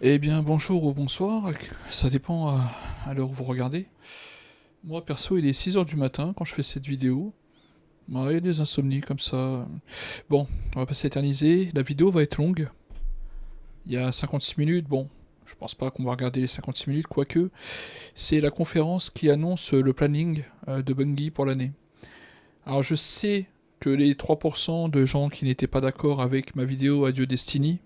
Eh bien, bonjour ou bonsoir, ça dépend à l'heure où vous regardez. Moi, perso, il est 6 heures du matin quand je fais cette vidéo. Ouais, il y a des insomnies comme ça. Bon, on va pas s'éterniser. La vidéo va être longue. Il y a 56 minutes. Bon, je pense pas qu'on va regarder les 56 minutes, quoique. C'est la conférence qui annonce le planning de Bungie pour l'année. Alors, je sais que les 3% de gens qui n'étaient pas d'accord avec ma vidéo Adieu Destiny,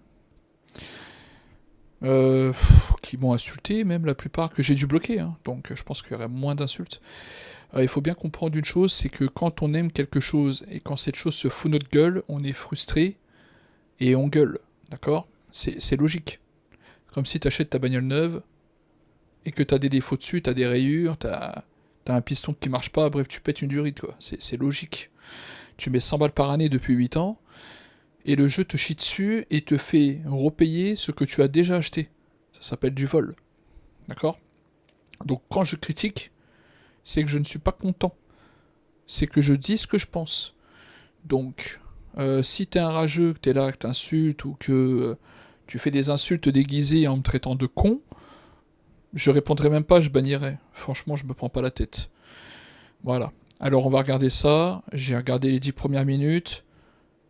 euh, qui m'ont insulté, même la plupart que j'ai dû bloquer, hein. Donc je pense qu'il y aurait moins d'insultes. Il faut bien comprendre une chose, c'est que quand on aime quelque chose et quand cette chose se fout notre gueule, on est frustré et on gueule, d'accord? C'est logique. Comme si tu achètes ta bagnole neuve et que tu as des défauts dessus, tu as des rayures, tu as un piston qui marche pas, bref, tu pètes une durite, quoi. C'est logique. Tu mets 100 balles par année depuis 8 ans, et le jeu te chie dessus et te fait repayer ce que tu as déjà acheté. Ça s'appelle du vol. D'accord? Donc quand je critique, c'est que je ne suis pas content. C'est que je dis ce que je pense. Donc, si t'es un rageux, que t'es là, que t'insultes, ou que tu fais des insultes déguisées en me traitant de con, je répondrai même pas, je bannirai. Franchement, je me prends pas la tête. Voilà. Alors on va regarder ça. J'ai regardé les 10 premières minutes.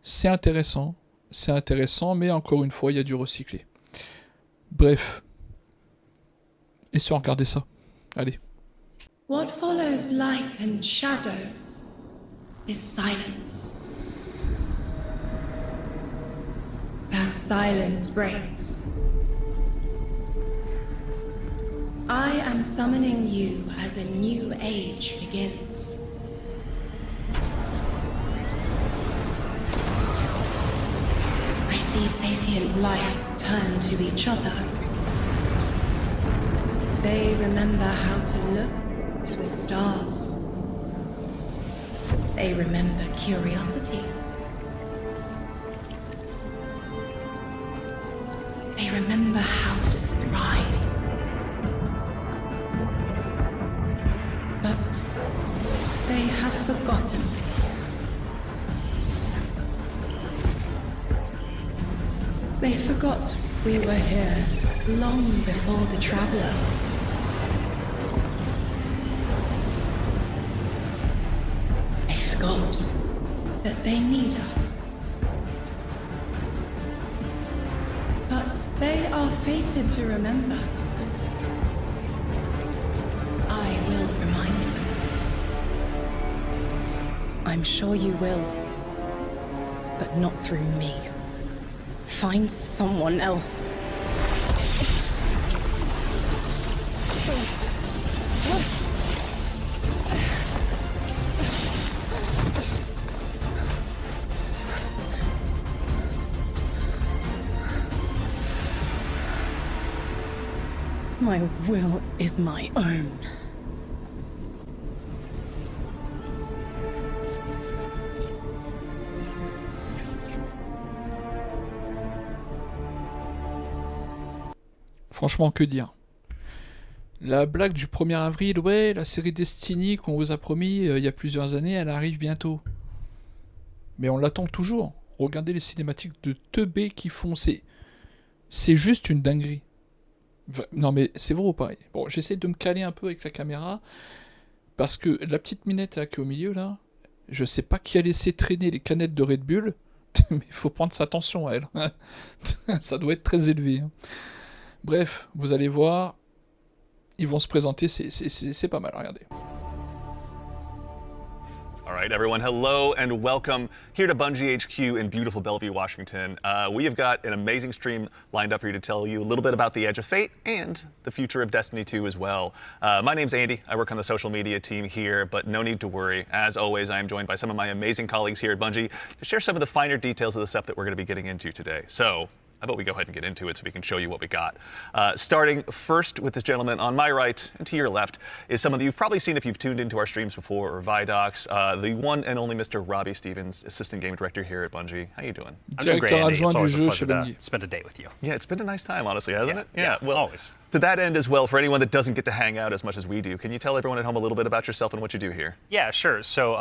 C'est intéressant. C'est intéressant, mais encore une fois, il y a du recyclé. Bref. Essayons de regarder ça. Allez. What follows light and shadow is silence. That silence breaks. I am summoning you as a new age begins. I see sapient life turn to each other. They remember how to look to the stars. They remember curiosity. They remember how to thrive. But they have forgotten. They forgot we were here long before the traveler. They forgot that they need us. But they are fated to remember. I will remind them. I'm sure you will, but not through me. Find someone else. My will is my own. Franchement, que dire? La blague du 1er avril, ouais, la série Destiny qu'on vous a promis il y a plusieurs années, elle arrive bientôt. Mais on l'attend toujours. Regardez les cinématiques de teubés qui font, c'est juste une dinguerie. Non mais c'est vrai ou pas? Bon, j'essaie de me caler un peu avec la caméra, parce que la petite minette là qui est au milieu là, je sais pas qui a laissé traîner les canettes de Red Bull, mais il faut prendre sa tension à elle. Ça doit être très élevé, hein. Bref, vous allez voir, ils vont se présenter, c'est pas mal, regardez. All right, everyone, hello and welcome here to Bungie HQ in beautiful Bellevue, Washington. We have got an amazing stream lined up for you to tell you a little bit about the Edge of Fate and the future of Destiny 2 as well. My name's Andy. I work on the social media team here, but no need to worry. As always, I am joined by some of my amazing colleagues here at Bungie to share some of the finer details of the stuff that we're going to be getting into today. So, how about we go ahead and get into it so we can show you what we got. Starting first with this gentleman on my right and to your left is someone that you've probably seen if you've tuned into our streams before or Vidocs, the one and only Mr. Robbie Stevens, Assistant Game Director here at Bungie. How you doing? I'm doing great, Directeur Andy. adjoint It's du always a jeu pleasure chez to Bungie. spend a day with you. Yeah, it's been a nice time, honestly, hasn't it? Yeah, Well, always. to that end as well, for anyone that doesn't get to hang out as much as we do, can you tell everyone at home a little bit about yourself and what you do here? Yeah, sure. So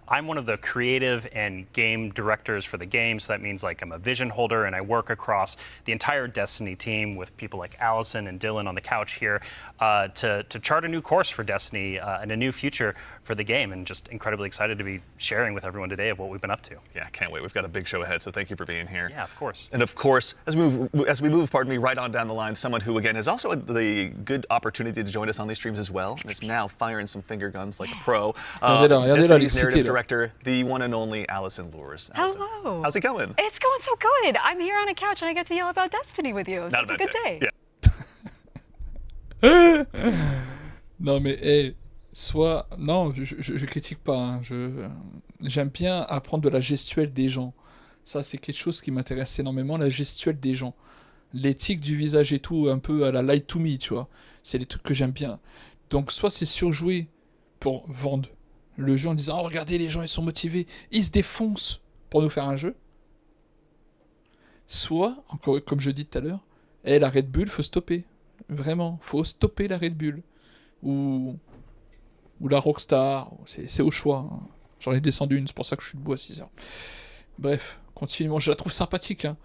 I'm one of the creative and game directors for the game. So that means like I'm a vision holder and I work across across the entire Destiny team with people like Allison and Dylan on the couch here to chart a new course for Destiny and a new future for the game, and just incredibly excited to be sharing with everyone today of what we've been up to. Yeah, can't wait. We've got a big show ahead, so thank you for being here. Yeah, of course. And of course, as we move, right on down the line, someone who again has also had the good opportunity to join us on these streams as well, and is now firing some finger guns like a pro. Destiny's narrative director, the one and only Allison Lures. Allison, hello. how's it going? It's going so good. I'm here on a couch and I get to yell about Destiny with you. So Not it's a a good bad day. Yeah. Non mais soit non, je critique pas. Hein. J'aime bien apprendre de la gestuelle des gens. Ça c'est quelque chose qui m'intéresse énormément, la gestuelle des gens, l'éthique du visage et tout, un peu à la Lie to Me, tu vois. C'est des trucs que j'aime bien. Donc soit c'est surjoué pour vendre le jeu en disant oh regardez les gens ils sont motivés, ils se défoncent pour nous faire un jeu. Soit encore comme je dis tout à l'heure, la Red Bull faut stopper. Vraiment, faut stopper la Red Bull. Ou la Rockstar, c'est au choix. Hein. J'en ai descendu une, c'est pour ça que je suis debout à 6h. Bref, continuellement, je la trouve sympathique. Hein.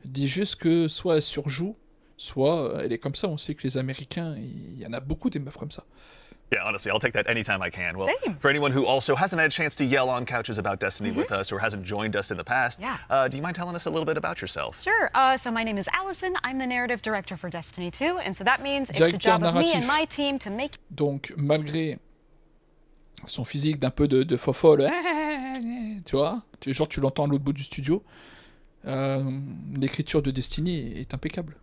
Je dis juste que soit elle surjoue, soit elle est comme ça. On sait que les Américains, il y en a beaucoup des meufs comme ça. Yeah, honestly, I'll take that anytime I can. Well, Same. for anyone who also hasn't had a chance to yell on couches about Destiny with us or hasn't joined us in the past, do you mind telling us a little bit about yourself? Sure. So my name is Allison. I'm the narrative director for Destiny 2. And so that means it's the job of me and my team to make... Donc, malgré son physique d'un peu de fofolle, tu vois, genre tu l'entends à l'autre bout du studio, l'écriture de Destiny est impeccable.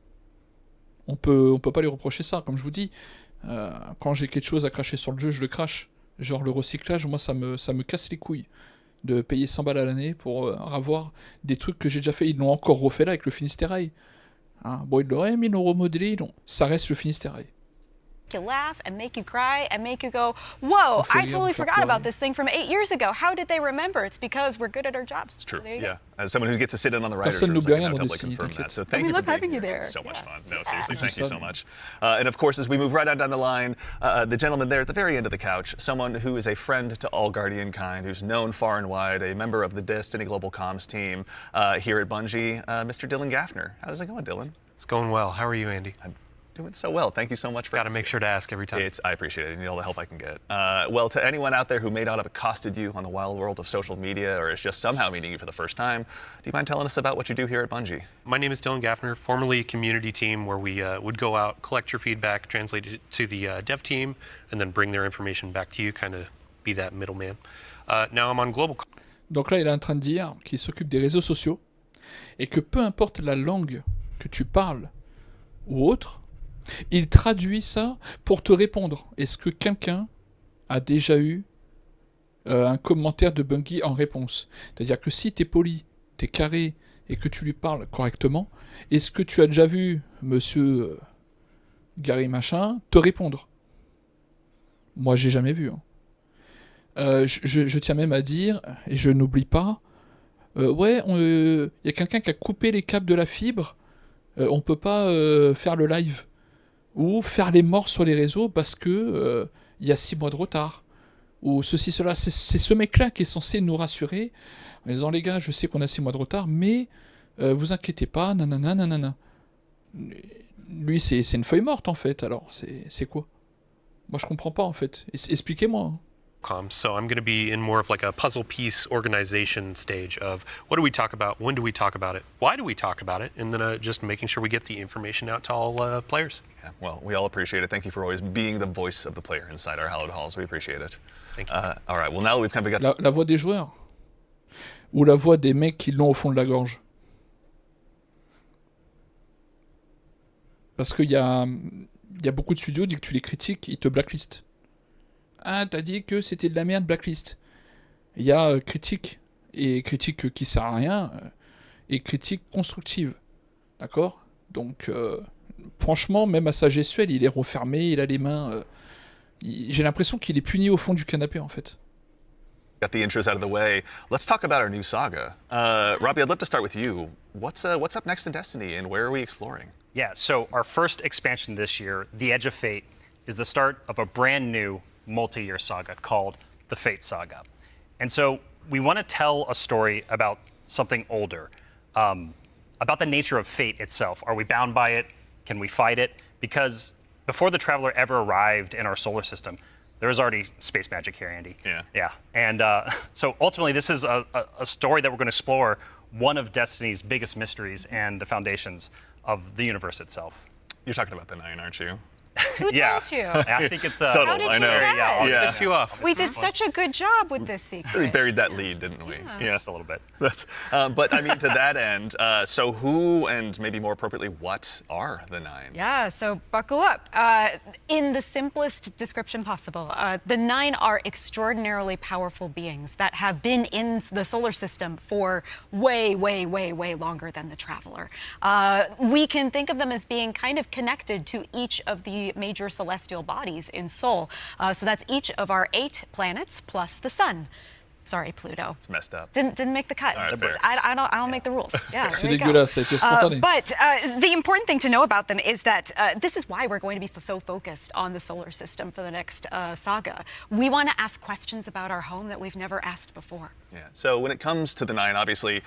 On peut pas lui reprocher ça, comme je vous dis. Quand j'ai quelque chose à cracher sur le jeu, je le crache. Genre le recyclage, moi ça me casse les couilles de payer 100 balles à l'année pour avoir des trucs que j'ai déjà fait. Ils l'ont encore refait là avec le Finisterail. Hein, bon, ils l'auraient, mais ils l'ont remodelé. Non, ça reste le Finisterail. You laugh and make you cry and make you go, whoa, I totally forgot about this thing from 8 years ago. How did they remember? It's because we're good at our jobs. It's true. So there you Yeah. go. As someone who gets to sit in on the writers' Personne rooms, n'oublie I rien can dans doubly Destiny, confirm that. t'inquiète. So thank you love for being having you here. there. So much Yeah. fun. No, seriously, thank you so Fun. much. And of course, as we move right on down the line, the gentleman there at the very end of the couch, someone who is a friend to all Guardian kind, who's known far and wide, a member of the Destiny Global Comms team here at Bungie, Mr. Dylan Gaffner. How's it going, Dylan? It's going well. How are you, Andy? I'm doing so well. Thank you so much for Got to make sure to ask every time. I appreciate it. You need all the help I can get. Well, to anyone out there who may not have accosted you on the wild world of social media or is just somehow meeting you for the first time, do you mind telling us about what you do here at Bungie? My name is Dylan Gaffner, formerly community team, where we would go out, collect your feedback, translate it to the dev team, and then bring their information back to you, kind of be that middleman. Now I'm on global. Donc là, il est en train de dire qu'il s'occupe des réseaux sociaux et que peu importe la langue que tu parles ou autre, il traduit ça pour te répondre. Est-ce que quelqu'un a déjà eu un commentaire de Bungie en réponse? C'est-à-dire que si tu es poli, tu es carré et que tu lui parles correctement, est-ce que tu as déjà vu monsieur Gary Machin te répondre? Moi, j'ai jamais vu. Hein. Je tiens même à dire, et je n'oublie pas, ouais, y a quelqu'un qui a coupé les câbles de la fibre, on peut pas faire le live. Ou faire les morts sur les réseaux parce que y a 6 mois de retard. Ou ceci, cela. C'est ce mec-là qui est censé nous rassurer en disant les gars, je sais qu'on a 6 mois de retard, mais vous inquiétez pas, nanana, nanana. Lui, c'est une feuille morte en fait, alors c'est quoi? Moi je comprends pas en fait. Expliquez-moi. Hein. So I'm going to be in more of like a puzzle piece organization stage of what do we talk about, when do we talk about it, why do we talk about it, and then just making sure we get the information out to all players. Yeah, well, we all appreciate it. Thank you for always being the voice of the player inside our hallowed halls. We appreciate it. Thank you. All right, well now we've kind of got... La voix des joueurs ou la voix des mecs qui l'ont au fond de la gorge. Parce qu'il y a beaucoup de studios, dès que tu les critiques, ils te blacklistent. Ah, t'as dit que c'était de la merde, blacklist. Il y a critique, et critique qui sert à rien, et critique constructive. D'accord? Donc, franchement, même à sa gestuelle, il est refermé, il a les mains... j'ai l'impression qu'il est puni au fond du canapé, en fait. Got the intros out of the way. Let's talk about our new saga. Robbie, I'd love to start with you. What's up next in Destiny, and where are we exploring? Yeah, so our first expansion this year, The Edge of Fate, is the start of a brand new multi-year saga called the Fate Saga. And so we want to tell a story about something older. about the nature of fate itself. Are we bound by it? Can we fight it? Because before the Traveler ever arrived in our solar system, there was already space magic here, Andy. Yeah. And so ultimately, this is a story that we're going to explore one of Destiny's biggest mysteries and the foundations of the universe itself. You're talking about the 9, aren't you? Who told you? I think it's subtle. How did I know. you guess? I'll set you off. We did such a good job with this secret. Really buried that lead, didn't we? Yeah, just a little bit. But I mean, to that end, so who and maybe more appropriately, what are the 9? Yeah, so buckle up. In the simplest description possible, the 9 are extraordinarily powerful beings that have been in the solar system for way, way, way, way longer than the Traveler. We can think of them as being kind of connected to each of the major celestial bodies in Sol. So that's each of our 8 planets plus the sun. Sorry, Pluto. It's messed up. Didn't make the cut. All right, I don't make the rules. Yeah, C'est there you go. dégueulasse, ça a été spontané. But the important thing to know about them is that this is why we're going to be so focused on the solar system for the next saga. We want to ask questions about our home that we've never asked before. Yeah. So when it comes to the 9, obviously,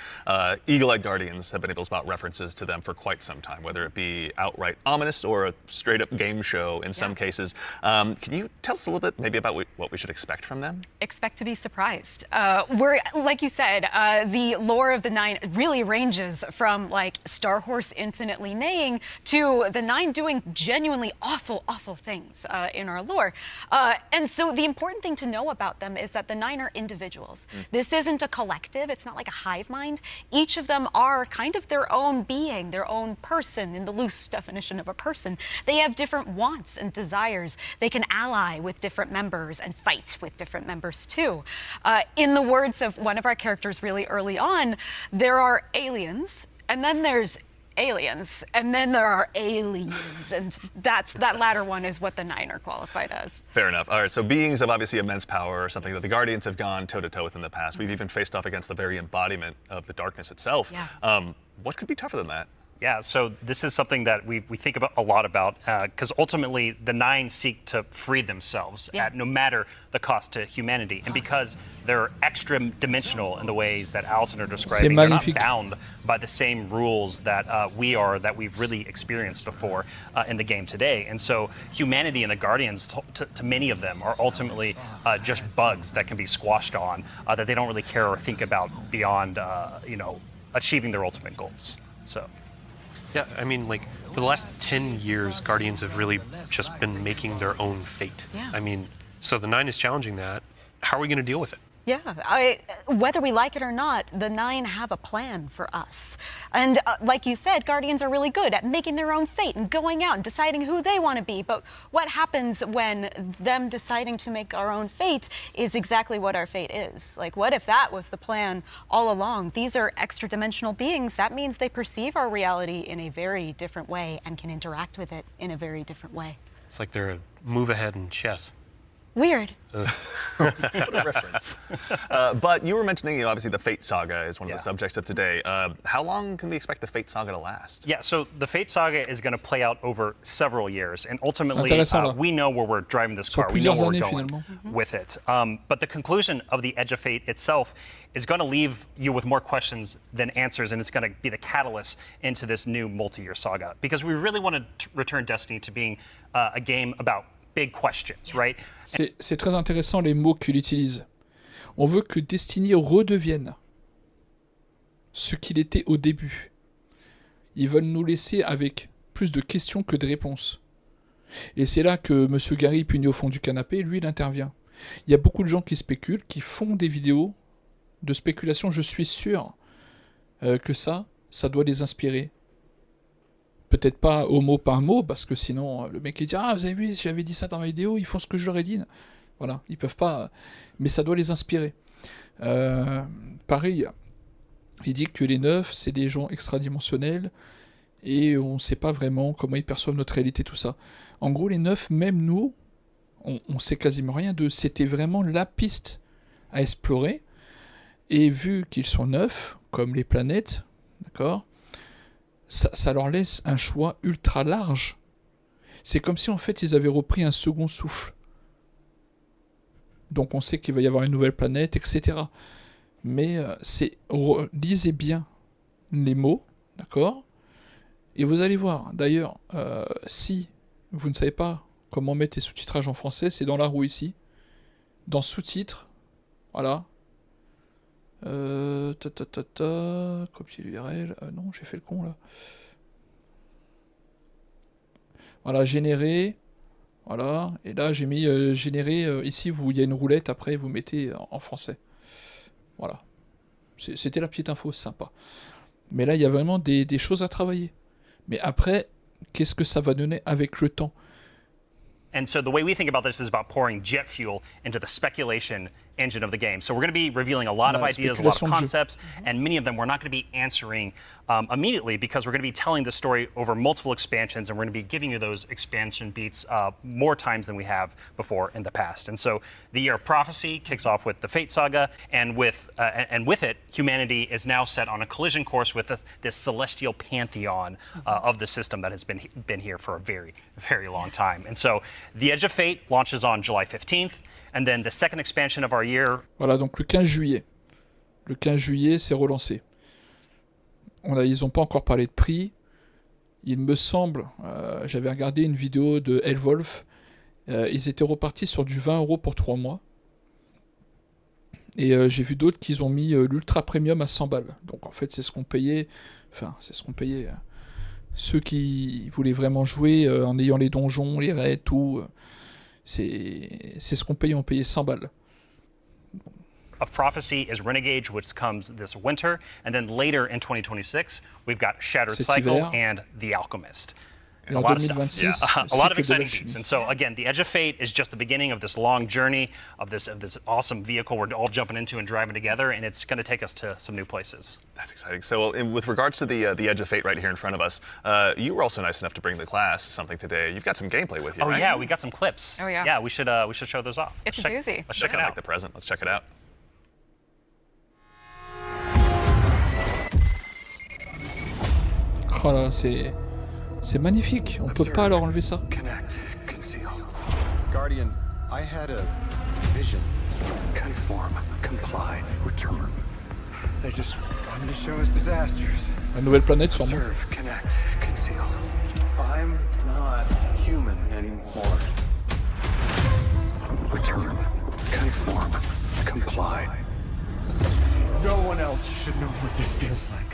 Eagle-eyed Guardians have been able to spot references to them for quite some time, whether it be outright ominous or a straight-up game show in some cases. Can you tell us a little bit maybe about what we should expect from them? Expect to be surprised. We're, like you said, the lore of the 9 really ranges from like Star Horse infinitely neighing to the 9 doing genuinely awful, awful things in our lore. And so the important thing to know about them is that the 9 are individuals. This isn't a collective. It's not like a hive mind. Each of them are kind of their own being, their own person in the loose definition of a person. They have different wants and desires. They can ally with different members and fight with different members too. In the words of one of our characters really early on, there are aliens, and then there's aliens, and then there are aliens, and that latter one is what the 9 are qualified as. Fair enough. All right, so beings of obviously immense power, something that the Guardians have gone toe-to-toe with in the past. We've even faced off against the very embodiment of the darkness itself. Yeah. What could be tougher than that? Yeah, so this is something that we think about a lot about, because ultimately the 9 seek to free themselves at no matter the cost to humanity. And because they're extra dimensional in the ways that Allison are describing, they're not bound by the same rules that we are, that we've really experienced before in the game today. And so humanity and the Guardians, to many of them, are ultimately just bugs that can be squashed on, that they don't really care or think about beyond, achieving their ultimate goals. So. Yeah, I mean, like, for the last 10 years, Guardians have really just been making their own fate. Yeah. I mean, so the 9 is challenging that. How are we going to deal with it? Yeah, whether we like it or not, the 9 have a plan for us. And like you said, Guardians are really good at making their own fate and going out and deciding who they want to be. But what happens when them deciding to make our own fate is exactly what our fate is? Like, what if that was the plan all along? These are extra-dimensional beings. That means they perceive our reality in a very different way and can interact with it in a very different way. It's like they're a move ahead in chess. Weird. What a reference. But you were mentioning, obviously, the Fate Saga is one of the subjects of today. How long can we expect the Fate Saga to last? Yeah, so the Fate Saga is going to play out over several years, and ultimately, we know where we're driving this car. We know where we're going with it. But the conclusion of the Edge of Fate itself is going to leave you with more questions than answers, and it's going to be the catalyst into this new multi-year saga. Because we really want to return Destiny to being a game about big questions, right? C'est très intéressant les mots qu'il utilise. On veut que Destiny redevienne ce qu'il était au début. Ils veulent nous laisser avec plus de questions que de réponses. Et c'est là que M. Gary, puni au fond du canapé, lui, il intervient. Il y a beaucoup de gens qui spéculent, qui font des vidéos de spéculation. Je suis sûr que ça doit les inspirer. Peut-être pas au mot par mot, parce que sinon, le mec il dit « Ah, vous avez vu, j'avais dit ça dans ma vidéo, ils font ce que je leur ai dit. » Voilà, ils peuvent pas... Mais ça doit les inspirer. Pareil, il dit que les 9, c'est des gens extradimensionnels, et on ne sait pas vraiment comment ils perçoivent notre réalité, tout ça. En gros, les 9, même nous, on sait quasiment rien d'eux. C'était vraiment la piste à explorer, et vu qu'ils sont 9, comme les planètes, d'accord, ça leur laisse un choix ultra large. C'est comme si en fait ils avaient repris un second souffle. Donc on sait qu'il va y avoir une nouvelle planète, etc. Mais lisez bien les mots D'accord? Et vous allez voir, d'ailleurs, si vous ne savez pas comment mettre les sous-titrages en français, c'est dans la roue ici. Dans sous-titres, voilà. Copier l'URL. Non, j'ai fait le con là. Voilà, générer. Voilà, et là j'ai mis générer. Ici, il y a une roulette, après vous mettez en français. Voilà. C'était la petite info sympa. Mais là, il y a vraiment des choses à travailler. Mais après, qu'est-ce que ça va donner avec le temps? And so the way we think about this is about pouring jet fuel into the speculation engine of the game. So we're going to be revealing a lot of ideas, a lot of concepts, and many of them we're not going to be answering immediately because we're going to be telling the story over multiple expansions, and we're going to be giving you those expansion beats more times than we have before in the past. And so the Year of Prophecy kicks off with the Fate Saga, and with it, humanity is now set on a collision course with this celestial pantheon of the system that has been here for a very, very long time. And so the Edge of Fate launches on July 15th, and then the second expansion of our year. Voilà, donc le 15 juillet. Le 15 juillet, c'est relancé. Ils n'ont pas encore parlé de prix. Il me semble, j'avais regardé une vidéo de Elwolf, ils étaient repartis sur du 20 € pour 3 mois. Et j'ai vu d'autres qui ont mis l'ultra premium à 100 balles. Donc en fait, c'est ce qu'on payait. Enfin, c'est ce qu'on payait. Ceux qui voulaient vraiment jouer en ayant les donjons, les raids, tout. C'est ce qu'on payait. On payait 100 balles. Of Prophecy is Renegade, which comes this winter, and then later in 2026, we've got Shattered Cycle hiver. And The Alchemist. It's En a lot of 2026, stuff. Yeah, a lot of cycle de exciting l'alchimie. beats. And so again, the Edge of Fate is just the beginning of this long journey of this awesome vehicle we're all jumping into and driving together, and it's going to take us to some new places. That's exciting. So, with regards to the Edge of Fate right here in front of us, you were also nice enough to bring the class something today. You've got some gameplay with you, Oh right? yeah, we got some clips. Oh, yeah. Yeah, we should show those off. It's a doozy. Let's check it I out. like the present. Let's check it out. Oh là, c'est magnifique. On peut pas leur enlever ça. Connect, conceal. Guardian, I had a vision. Conform, comply, return. They just wanted to show us disasters. La nouvelle planète sûrement. Observe, connect, conceal. I'm not human anymore. Return, conform, comply. No one else should know what this feels like.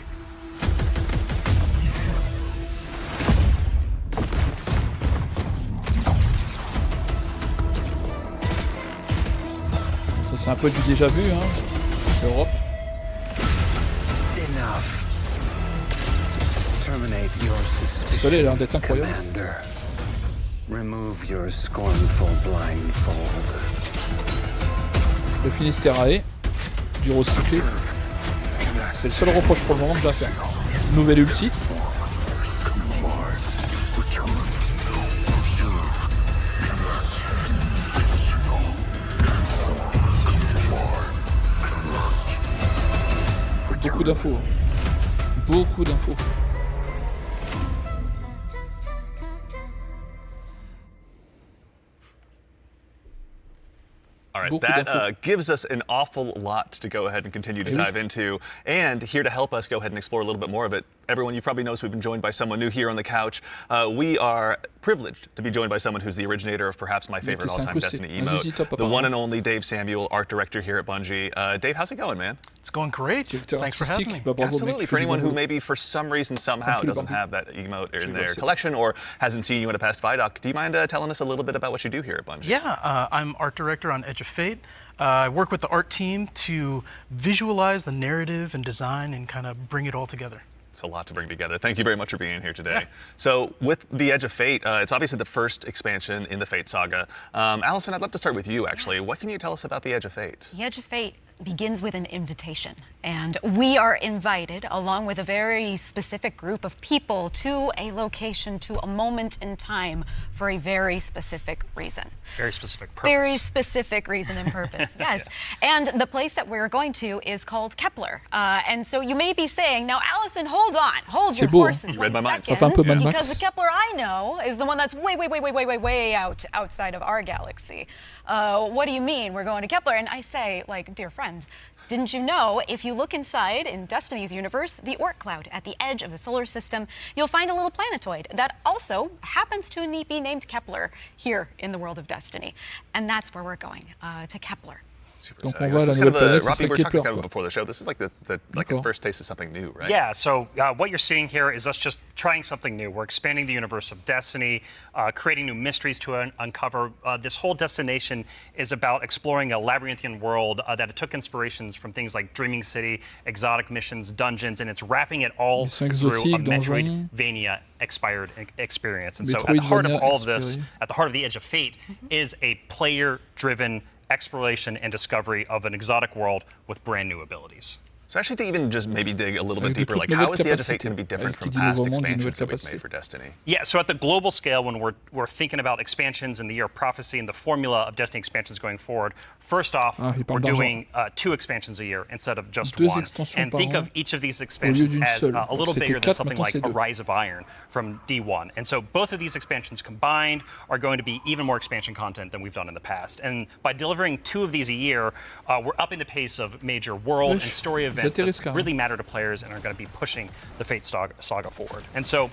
Ça c'est un peu du déjà vu, hein. L'Europe. Enough. Terminate your Le suspicion. soleil a l'air d'être incroyable. Commander, remove your scornful blindfold. Le Finisterae, du recyclé. C'est le seul reproche pour le moment que j'ai à faire. Nouvelle ulti. Beaucoup d'infos. Beaucoup d'infos. All right, Beaucoup that d'infos. gives us an awful lot to go ahead and continue to Eh oui. dive into. And here to help us go ahead and explore a little bit more of it, everyone, you probably noticed we've been joined by someone new here on the couch. We are privileged to be joined by someone who's the originator of perhaps my favorite c'est un all-time coup, c'est Destiny un emote, ZZ Top, the one apparemment. and only Dave Samuel, art director here at Bungie. Dave, how's it going, man? It's going great. Directeur Thanks for having me. artistique. Bah, bravo, Absolutely. mec, For tu fais du anyone bon who boulot. maybe for some reason somehow Tranquille, doesn't Bambi. have that emote in J'ai their bossé. collection or hasn't seen you in a past Vidoc, do you mind telling us a little bit about what you do here at Bungie? Yeah, I'm art director on Edge of Fate. I work with the art team to visualize the narrative and design and kind of bring it all together. It's a lot to bring together. Thank you very much for being here today. So with the Edge of Fate, it's obviously the first expansion in the Fate saga. Allison, I'd love to start with you, actually. What can you tell us about the Edge of Fate? The Edge of Fate begins with an invitation, and we are invited, along with a very specific group of people, to a location, to a moment in time, for a very specific reason. Very specific purpose. Very specific reason and purpose, yes. And the place that we're going to is called Kepler. And so you may be saying, now, Allison, hold on, hold your beau, hein? horses You read my one mind. second, Ça fait un peu Mad because Max. the Kepler I know is the one that's way outside of our galaxy. What do you mean we're going to Kepler? And I say, like, dear friend, Didn't you know, if you look inside in Destiny's universe, the Oort cloud at the edge of the solar system, you'll find a little planetoid that also happens to be named Kepler here in the world of Destiny. And that's where we're going, to Kepler. Super Donc exciting. on va à This la is nouvelle kind of planète, Robbie, ce we were serait talking Kepler, kind of quoi. before the show. This is like the D'accord. first taste of something new, right? Yeah, so what you're seeing here is us just trying something new. We're expanding the universe of Destiny, creating new mysteries to uncover. This whole destination is about exploring a labyrinthian world that took inspirations from things like Dreaming City, exotic missions, dungeons, and it's wrapping it all through a Metroidvania expired experience. And so at the heart of all of this, at the heart of the Edge of Fate, is a player-driven exploration and discovery of an exotic world with brand new abilities. So actually, to even just maybe dig a little bit Avec de deeper, toutes like how nouvelles is the Edge of Fate capacités. going to be different Avec from qui dit past nouveau monde, dit expansions nouvelles that we've capacités. made for Destiny? Yeah, so at the global scale, when we're thinking about expansions in the Year of Prophecy and the formula of Destiny expansions going forward, first off, il we're parle d'argent. doing 2 expansions a year instead of just Deux 1. extensions And par think an, of each of these expansions d'une as seule. a little C'était bigger than 4, something maintenant like c'est a 2. Rise of Iron from D1. And so both of these expansions combined are going to be even more expansion content than we've done in the past. And by delivering 2 of these a year, we're upping the pace of major world and story events that really matter to players and are going to be pushing the Fate saga forward. And so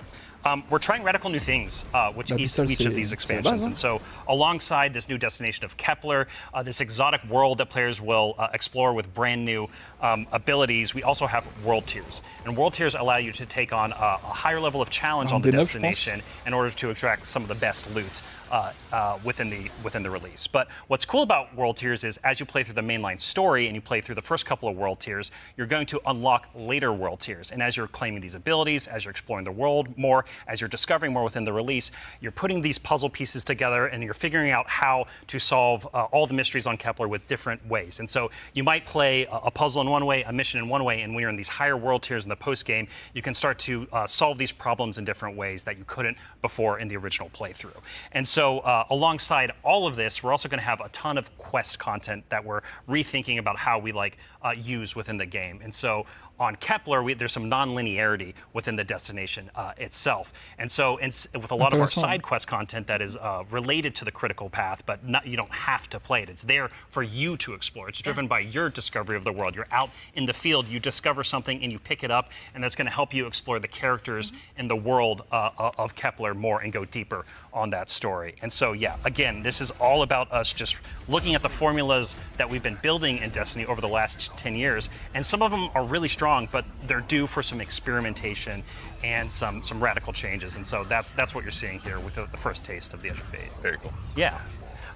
we're trying radical new things with each of these expansions. And so alongside this new destination of Kepler, this exotic world that players will explore with brand new abilities, we also have world tiers. And world tiers allow you to take on a higher level of challenge on the destination in order to extract some of the best loot within the release. But what's cool about world tiers is as you play through the mainline story and you play through the first couple of world tiers, you're going to unlock later world tiers. And as you're claiming these abilities, as you're exploring the world more, as you're discovering more within the release, you're putting these puzzle pieces together and you're figuring out how to solve all the mysteries on Kepler with different ways. And so you might play a puzzle in one way, a mission in one way, and when you're in these higher world tiers in the post game, you can start to solve these problems in different ways that you couldn't before in the original playthrough. And so alongside all of this, we're also going to have a ton of quest content that we're rethinking about how we use within the game. And so on Kepler, there's some non-linearity within the destination itself. And so with a lot of our side quest content that is related to the critical path, but you don't have to play it. It's there for you to explore. It's driven by your discovery of the world. You're out in the field, you discover something and you pick it up, and that's going to help you explore the characters in the world of Kepler more and go deeper on that story. And so, yeah, again, this is all about us just looking at the formulas that we've been building in Destiny over the last 10 years. And some of them are really strong, but they're due for some experimentation and some radical changes. And so that's what you're seeing here with the first taste of the Edge of Fate. Very cool. Yeah.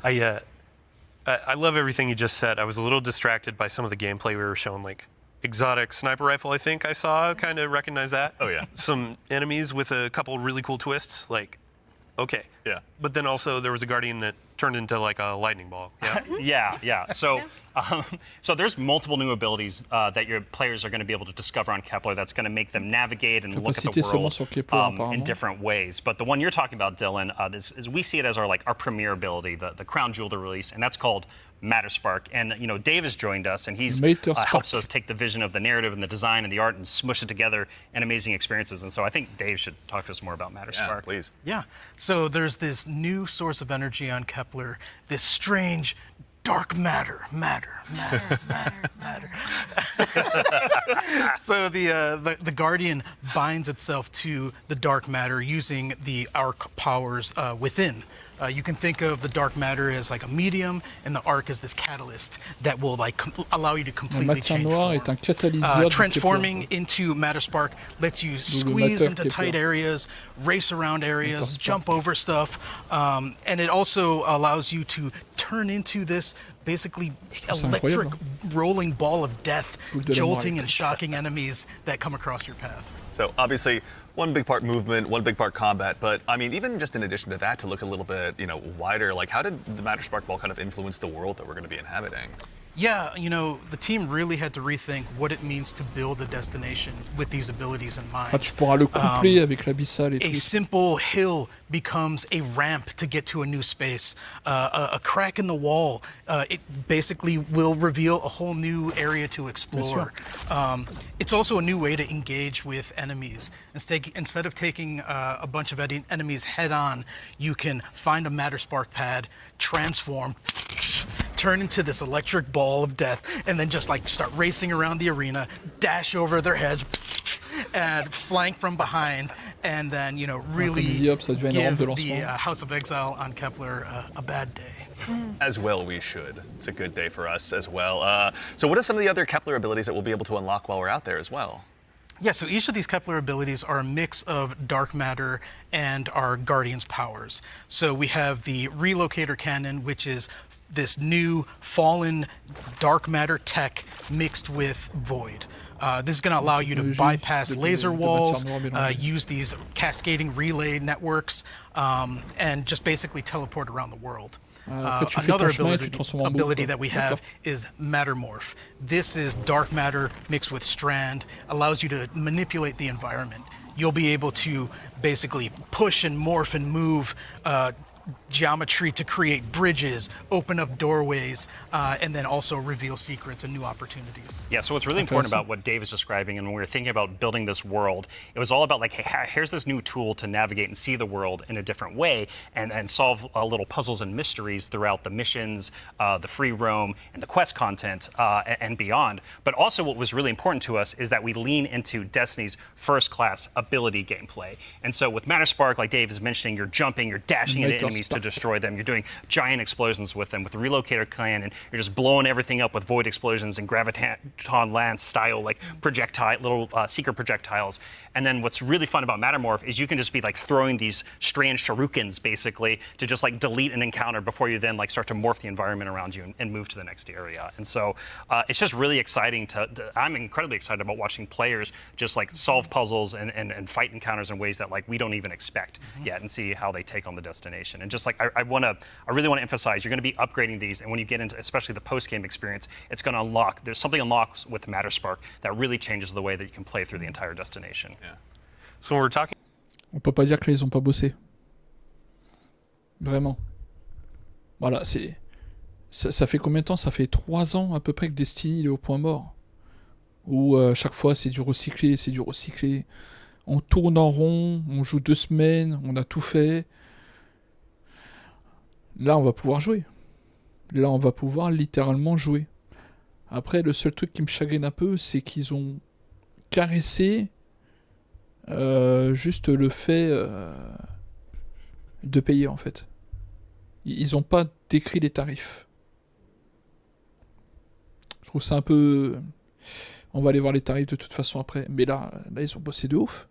I love everything you just said. I was a little distracted by some of the gameplay we were showing, like exotic sniper rifle, I think I saw, kind of recognize that. Oh, yeah. Some enemies with a couple really cool twists, like, okay. Yeah. But then also there was a Guardian that turned into like a lightning ball. Yeah. Yeah. So, so there's multiple new abilities that your players are going to be able to discover on Kepler that's going to make them navigate and look at the world in different ways. But the one you're talking about, Dylan, we see it as our premier ability, the crown jewel to release, and that's called Matter Spark. And Dave has joined us, and he's helps us take the vision of the narrative and the design and the art and smush it together in amazing experiences. And so I think Dave should talk to us more about Matter Spark. Please. Yeah. So there's this new source of energy on Kepler, this strange dark matter. So the Guardian binds itself to the dark matter using the arc powers within. You can think of the dark matter as like a medium, and the arc as this catalyst that will allow you to completely change form. Transforming into Matter Spark lets you squeeze into tight areas, race around areas, jump over stuff, and it also allows you to turn into this basically electric rolling ball of death, jolting and shocking enemies that come across your path. So obviously, one big part movement, one big part combat, but I mean, even just in addition to that, to look a little bit, wider, like how did the Matter Spark Ball kind of influence the world that we're going to be inhabiting? Yeah, the team really had to rethink what it means to build a destination with these abilities in mind. Tu pourras le coupler avec l'abyssal et a tout. simple hill becomes a ramp to get to a new space. A crack in the wall, it basically will reveal a whole new area to explore. It's also a new way to engage with enemies. Instead of taking a bunch of enemies head on, you can find a Matter Spark pad, transform, turn into this electric ball of death, and then just like start racing around the arena, dash over their heads, and flank from behind, and then really hop, ça devient une rampe de give the lancement. House of Exile on Kepler a bad day. As well we should. It's a good day for us as well. So what are some of the other Kepler abilities that we'll be able to unlock while we're out there as well? Yeah, so each of these Kepler abilities are a mix of dark matter and our Guardian's powers. So we have the Relocator Cannon, which is this new fallen dark matter tech mixed with void. This is going to allow you to bypass laser walls, use these cascading relay networks, and just basically teleport around the world. Another ability that we have is Mattermorph. This is dark matter mixed with strand, allows you to manipulate the environment. You'll be able to basically push and morph and move geometry to create bridges, open up doorways, and then also reveal secrets and new opportunities. Yeah, so what's really important about what Dave is describing, and when we were thinking about building this world, it was all about like, hey, here's this new tool to navigate and see the world in a different way and solve little puzzles and mysteries throughout the missions, the free roam, and the quest content, and beyond. But also what was really important to us is that we lean into Destiny's first-class ability gameplay. And so with Matterspark, like Dave is mentioning, you're jumping, you're dashing into enemies to destroy them. You're doing giant explosions with them. With the Relocator Cannon, you're just blowing everything up with void explosions and graviton lance style like projectile, little secret projectiles. And then what's really fun about Mattermorph is you can just be like throwing these strange shurikens basically to just like delete an encounter before you then like start to morph the environment around you and move to the next area. And so it's just really exciting I'm incredibly excited about watching players just like solve puzzles and fight encounters in ways that like we don't even expect yet, and see how they take on the destination. And just like I really want to emphasize, you're going to be upgrading these, and when you get into especially the post-game experience, it's going to unlock. There's something unlocks with Matterspark that really changes the way that you can play through the entire destination. Yeah. So when we're talking. On peut pas dire que là, ils ont pas bossé. Vraiment. Voilà, ça fait combien de temps? Ça fait 3 ans à peu près que Destiny il est au point mort. Où chaque fois c'est du recyclé, c'est du recyclé. On tourne en rond, on joue 2 semaines, on a tout fait. Là, on va pouvoir jouer. Là, on va pouvoir littéralement jouer. Après, le seul truc qui me chagrine un peu, c'est qu'ils ont caressé juste le fait de payer, en fait. Ils n'ont pas décrit les tarifs. Je trouve ça un peu... On va aller voir les tarifs de toute façon après. Mais là, ils ont bossé de ouf.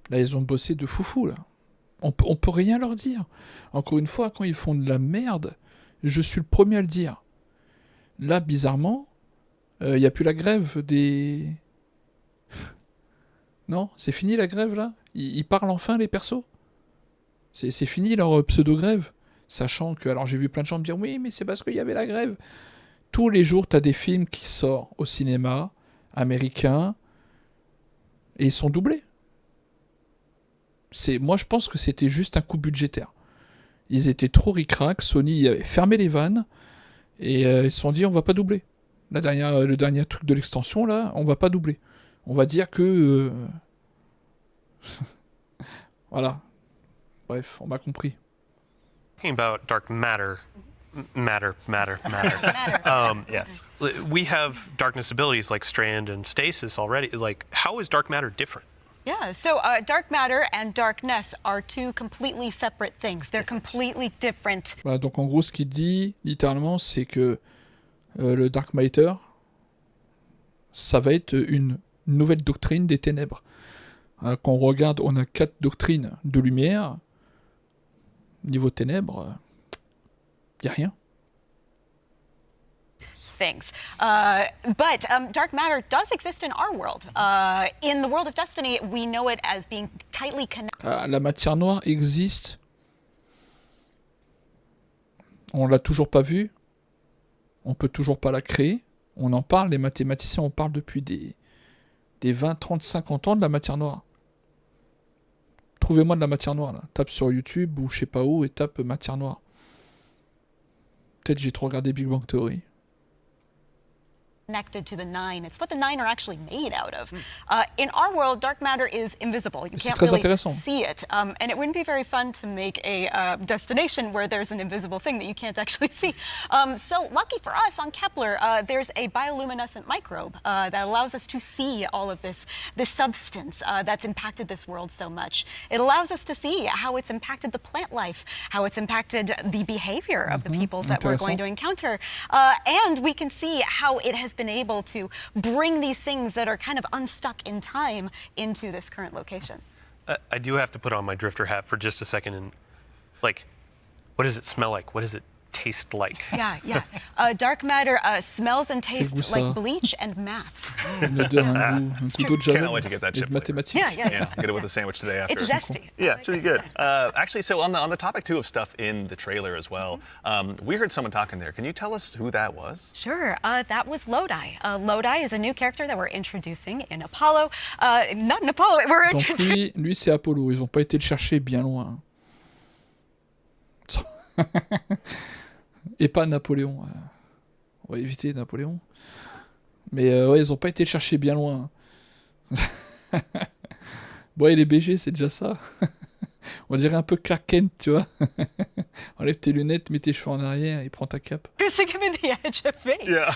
Là, ils ont bossé de foufou, là. On peut rien leur dire. Encore une fois, quand ils font de la merde, je suis le premier à le dire. Là, bizarrement, il n'y a plus la grève des... Non, c'est fini la grève, là. Ils parlent enfin, les persos. C'est fini leur pseudo-grève. Sachant que... Alors, j'ai vu plein de gens me dire, oui, mais c'est parce qu'il y avait la grève. Tous les jours, t'as des films qui sortent au cinéma, américain, et ils sont doublés. Moi, je pense que c'était juste un coup budgétaire. Ils étaient trop ric-rac, Sony avait fermé les vannes, et ils se sont dit, on va pas doubler. Le dernier truc de l'extension, là, on va pas doubler. On va dire que... Voilà. Bref, on m'a compris. Talking about dark matter. Yes. We have darkness abilities like Strand and Stasis already. Like, how is dark matter different? Yeah, so dark matter and darkness are two completely separate things. They're completely different. Voilà, donc en gros, ce qu'il dit, littéralement, c'est que le dark matter, ça va être une nouvelle doctrine des ténèbres. Quand on regarde, on a 4 doctrines de lumière. Niveau ténèbres, il n'y a rien. Things. But dark matter does exist in our world. In the world of Destiny, we know it as being tightly connected. La matière noire existe. On l'a toujours pas vue. On peut toujours pas la créer. On en parle, les mathématiciens en parlent depuis des 20, 30, 50 ans de la matière noire. Trouvez-moi de la matière noire, là. Tape sur YouTube ou je sais pas où et tape matière noire. Peut-être j'ai trop regardé Big Bang Theory. connected to the nine. It's what the nine are actually made out of. In our world, dark matter is invisible. You can't really see it. And it wouldn't be very fun to make a destination where there's an invisible thing that you can't actually see. So lucky for us on Kepler, there's a bioluminescent microbe that allows us to see all of this substance that's impacted this world so much. It allows us to see how it's impacted the plant life, how it's impacted the behavior of the peoples that we're going to encounter. And we can see how it has been able to bring these things that are kind of unstuck in time into this current location. I do have to put on my drifter hat for just a second and, like, what does it smell like? What does it taste like? Yeah. Dark matter smells and tastes like bleach and math. Cannot wait to get that chip flavor. Yeah. Get it with a sandwich today after. It's zesty. Yeah, it's really good. Actually, so on the topic too of stuff in the trailer as well, we heard someone talking there. Can you tell us who that was? Sure. That was Lodi. Lodi is a new character that we're introducing in Apollo. Not in Apollo. We're Donc lui c'est Apollo. Ils n'ont pas été le chercher bien loin. Et pas Napoléon. On va éviter Napoléon. Mais ouais, ils ont pas été le chercher bien loin. Bon, il est BG, c'est déjà ça. On dirait un peu Clark Kent, tu vois. Enlève tes lunettes, mets tes cheveux en arrière et prends ta cape. The edge of fate. Yeah.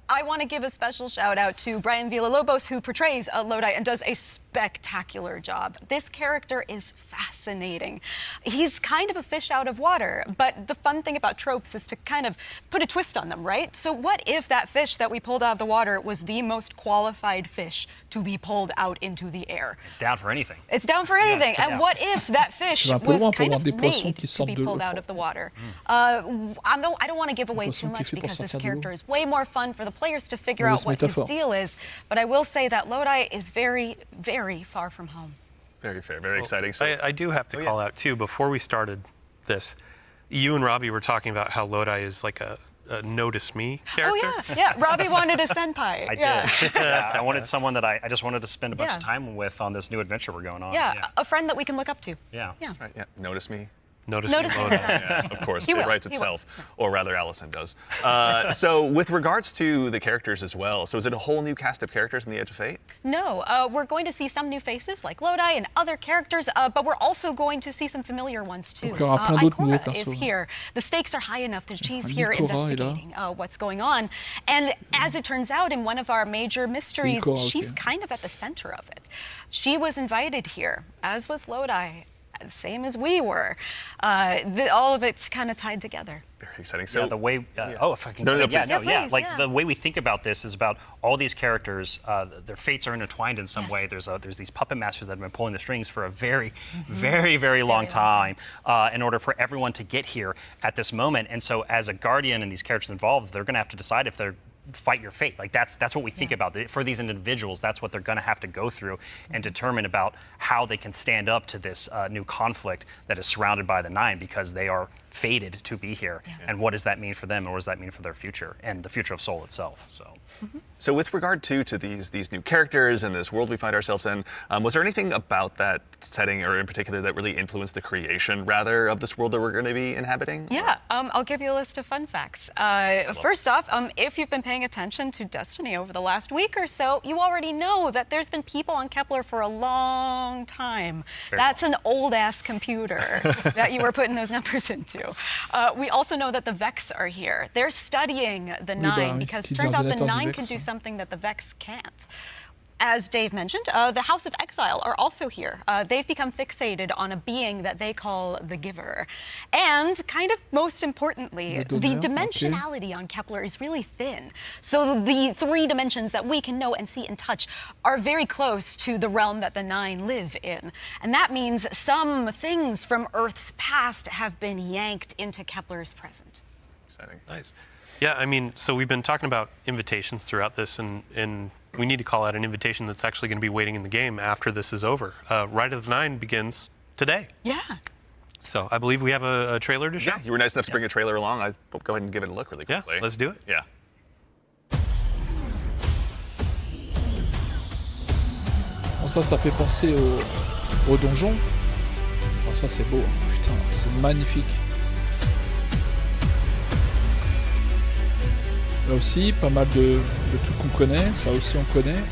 I want to give a special shout out to Brian Villalobos, who portrays Lodi and does a spectacular job. This character is fascinating. He's kind of a fish out of water, but the fun thing about tropes is to kind of put a twist on them, right? So what if that fish that we pulled out of the water was the most qualified fish to be pulled out into the air? Down for anything. It's down for anything. And what if that fish was kind of made to be pulled out of the water? I don't want to give away too much because this character is way more fun for the players to figure out what his deal is, but I will say that Lodi is very, very far from home. Very fair, very exciting. So, I do have to call out too, before we started this, you and Robbie were talking about how Lodi is like a notice me character. Oh yeah. Robbie wanted a senpai. I did. I wanted someone that I just wanted to spend a bunch of time with on this new adventure we're going on. Yeah, a friend that we can look up to. Yeah. right, notice me. Notice me. Yeah, of course, it writes itself, or rather Allison does. So with regards to the characters as well, so is it a whole new cast of characters in the Edge of Fate? No, we're going to see some new faces like Lodi and other characters, but we're also going to see some familiar ones too. Ikora is here. The stakes are high enough that she's here investigating what's going on. And as it turns out, in one of our major mysteries, she's kind of at the center of it. She was invited here, as was Lodi. Same as we were. All of it's kind of tied together. Very exciting. So the way, if I can, the way we think about this is about all these characters. Their fates are intertwined in some way. There's these puppet masters that have been pulling the strings for a very, very long time in order for everyone to get here at this moment. And so, as a guardian and these characters involved, they're going to have to decide if they're fight your fate. Like that's what we think about. For these individuals, that's what they're going to have to go through and determine about how they can stand up to this new conflict that is surrounded by the nine, because they are fated to be here. And what does that mean for them, and what does that mean for their future and the future of Soul itself? So with regard to these new characters and this world we find ourselves in, was there anything about that setting, or in particular, that really influenced the creation, rather, of this world that we're going to be inhabiting? Yeah, I'll give you a list of fun facts. First off, if you've been paying attention to Destiny over the last week or so, you already know that there's been people on Kepler for a long time. That's an old-ass computer that you were putting those numbers into. We also know that the Vex are here. They're studying the Nine because it turns out the Nine can do something that the Vex can't. As Dave mentioned, the House of Exile are also here. They've become fixated on a being that they call the Giver. And kind of most importantly, the dimensionality on Kepler is really thin. So the 3 dimensions that we can know and see and touch are very close to the realm that the Nine live in. And that means some things from Earth's past have been yanked into Kepler's present. Exciting. Nice. Yeah, I mean, so we've been talking about invitations throughout this, and we need to call out an invitation that's actually going to be waiting in the game after this is over. Ride of the Nine begins today. Yeah. So I believe we have a trailer to show. Yeah, you were nice enough to bring a trailer along. I'll go ahead and give it a look really quickly. Yeah, let's do it. Yeah. Bon, ça fait penser au donjon. Oh, ça c'est beau, putain, c'est magnifique. Là aussi, pas mal de trucs qu'on connaît, ça aussi on connaît.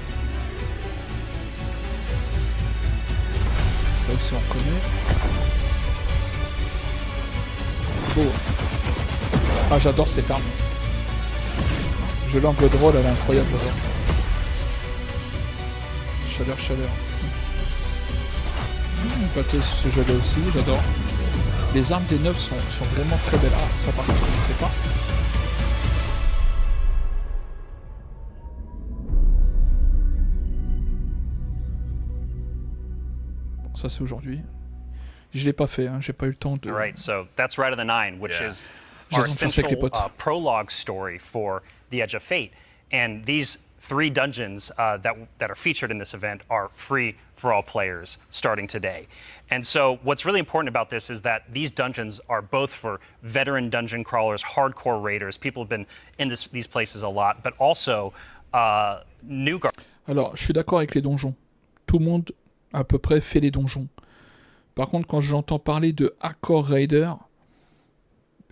Ça aussi on connaît. C'est beau. Ah, j'adore cette arme. Je l'angle de roll, elle est incroyable, j'adore. Chaleur. Pâté sur ce jeu-là aussi, j'adore. Les armes des neufs sont vraiment très belles. Ah, ça par contre, je ne sais pas. Bon, ça c'est aujourd'hui. Je l'ai pas fait, hein. J'ai pas eu le temps de... All right, so that's Rite of the Nine, which Yeah. is J'ai our raison de faire ça avec les essential potes. prologue story for The Edge of Fate. And these 3 dungeons that are featured in this event are free for all players starting today. And so what's really important about this is that these dungeons are both for veteran dungeon crawlers, hardcore raiders, people who've been in these places a lot, but also new Alors, je suis d'accord avec les donjons. Tout le monde, à peu près, fait les donjons. Par contre, quand j'entends parler de hardcore raider,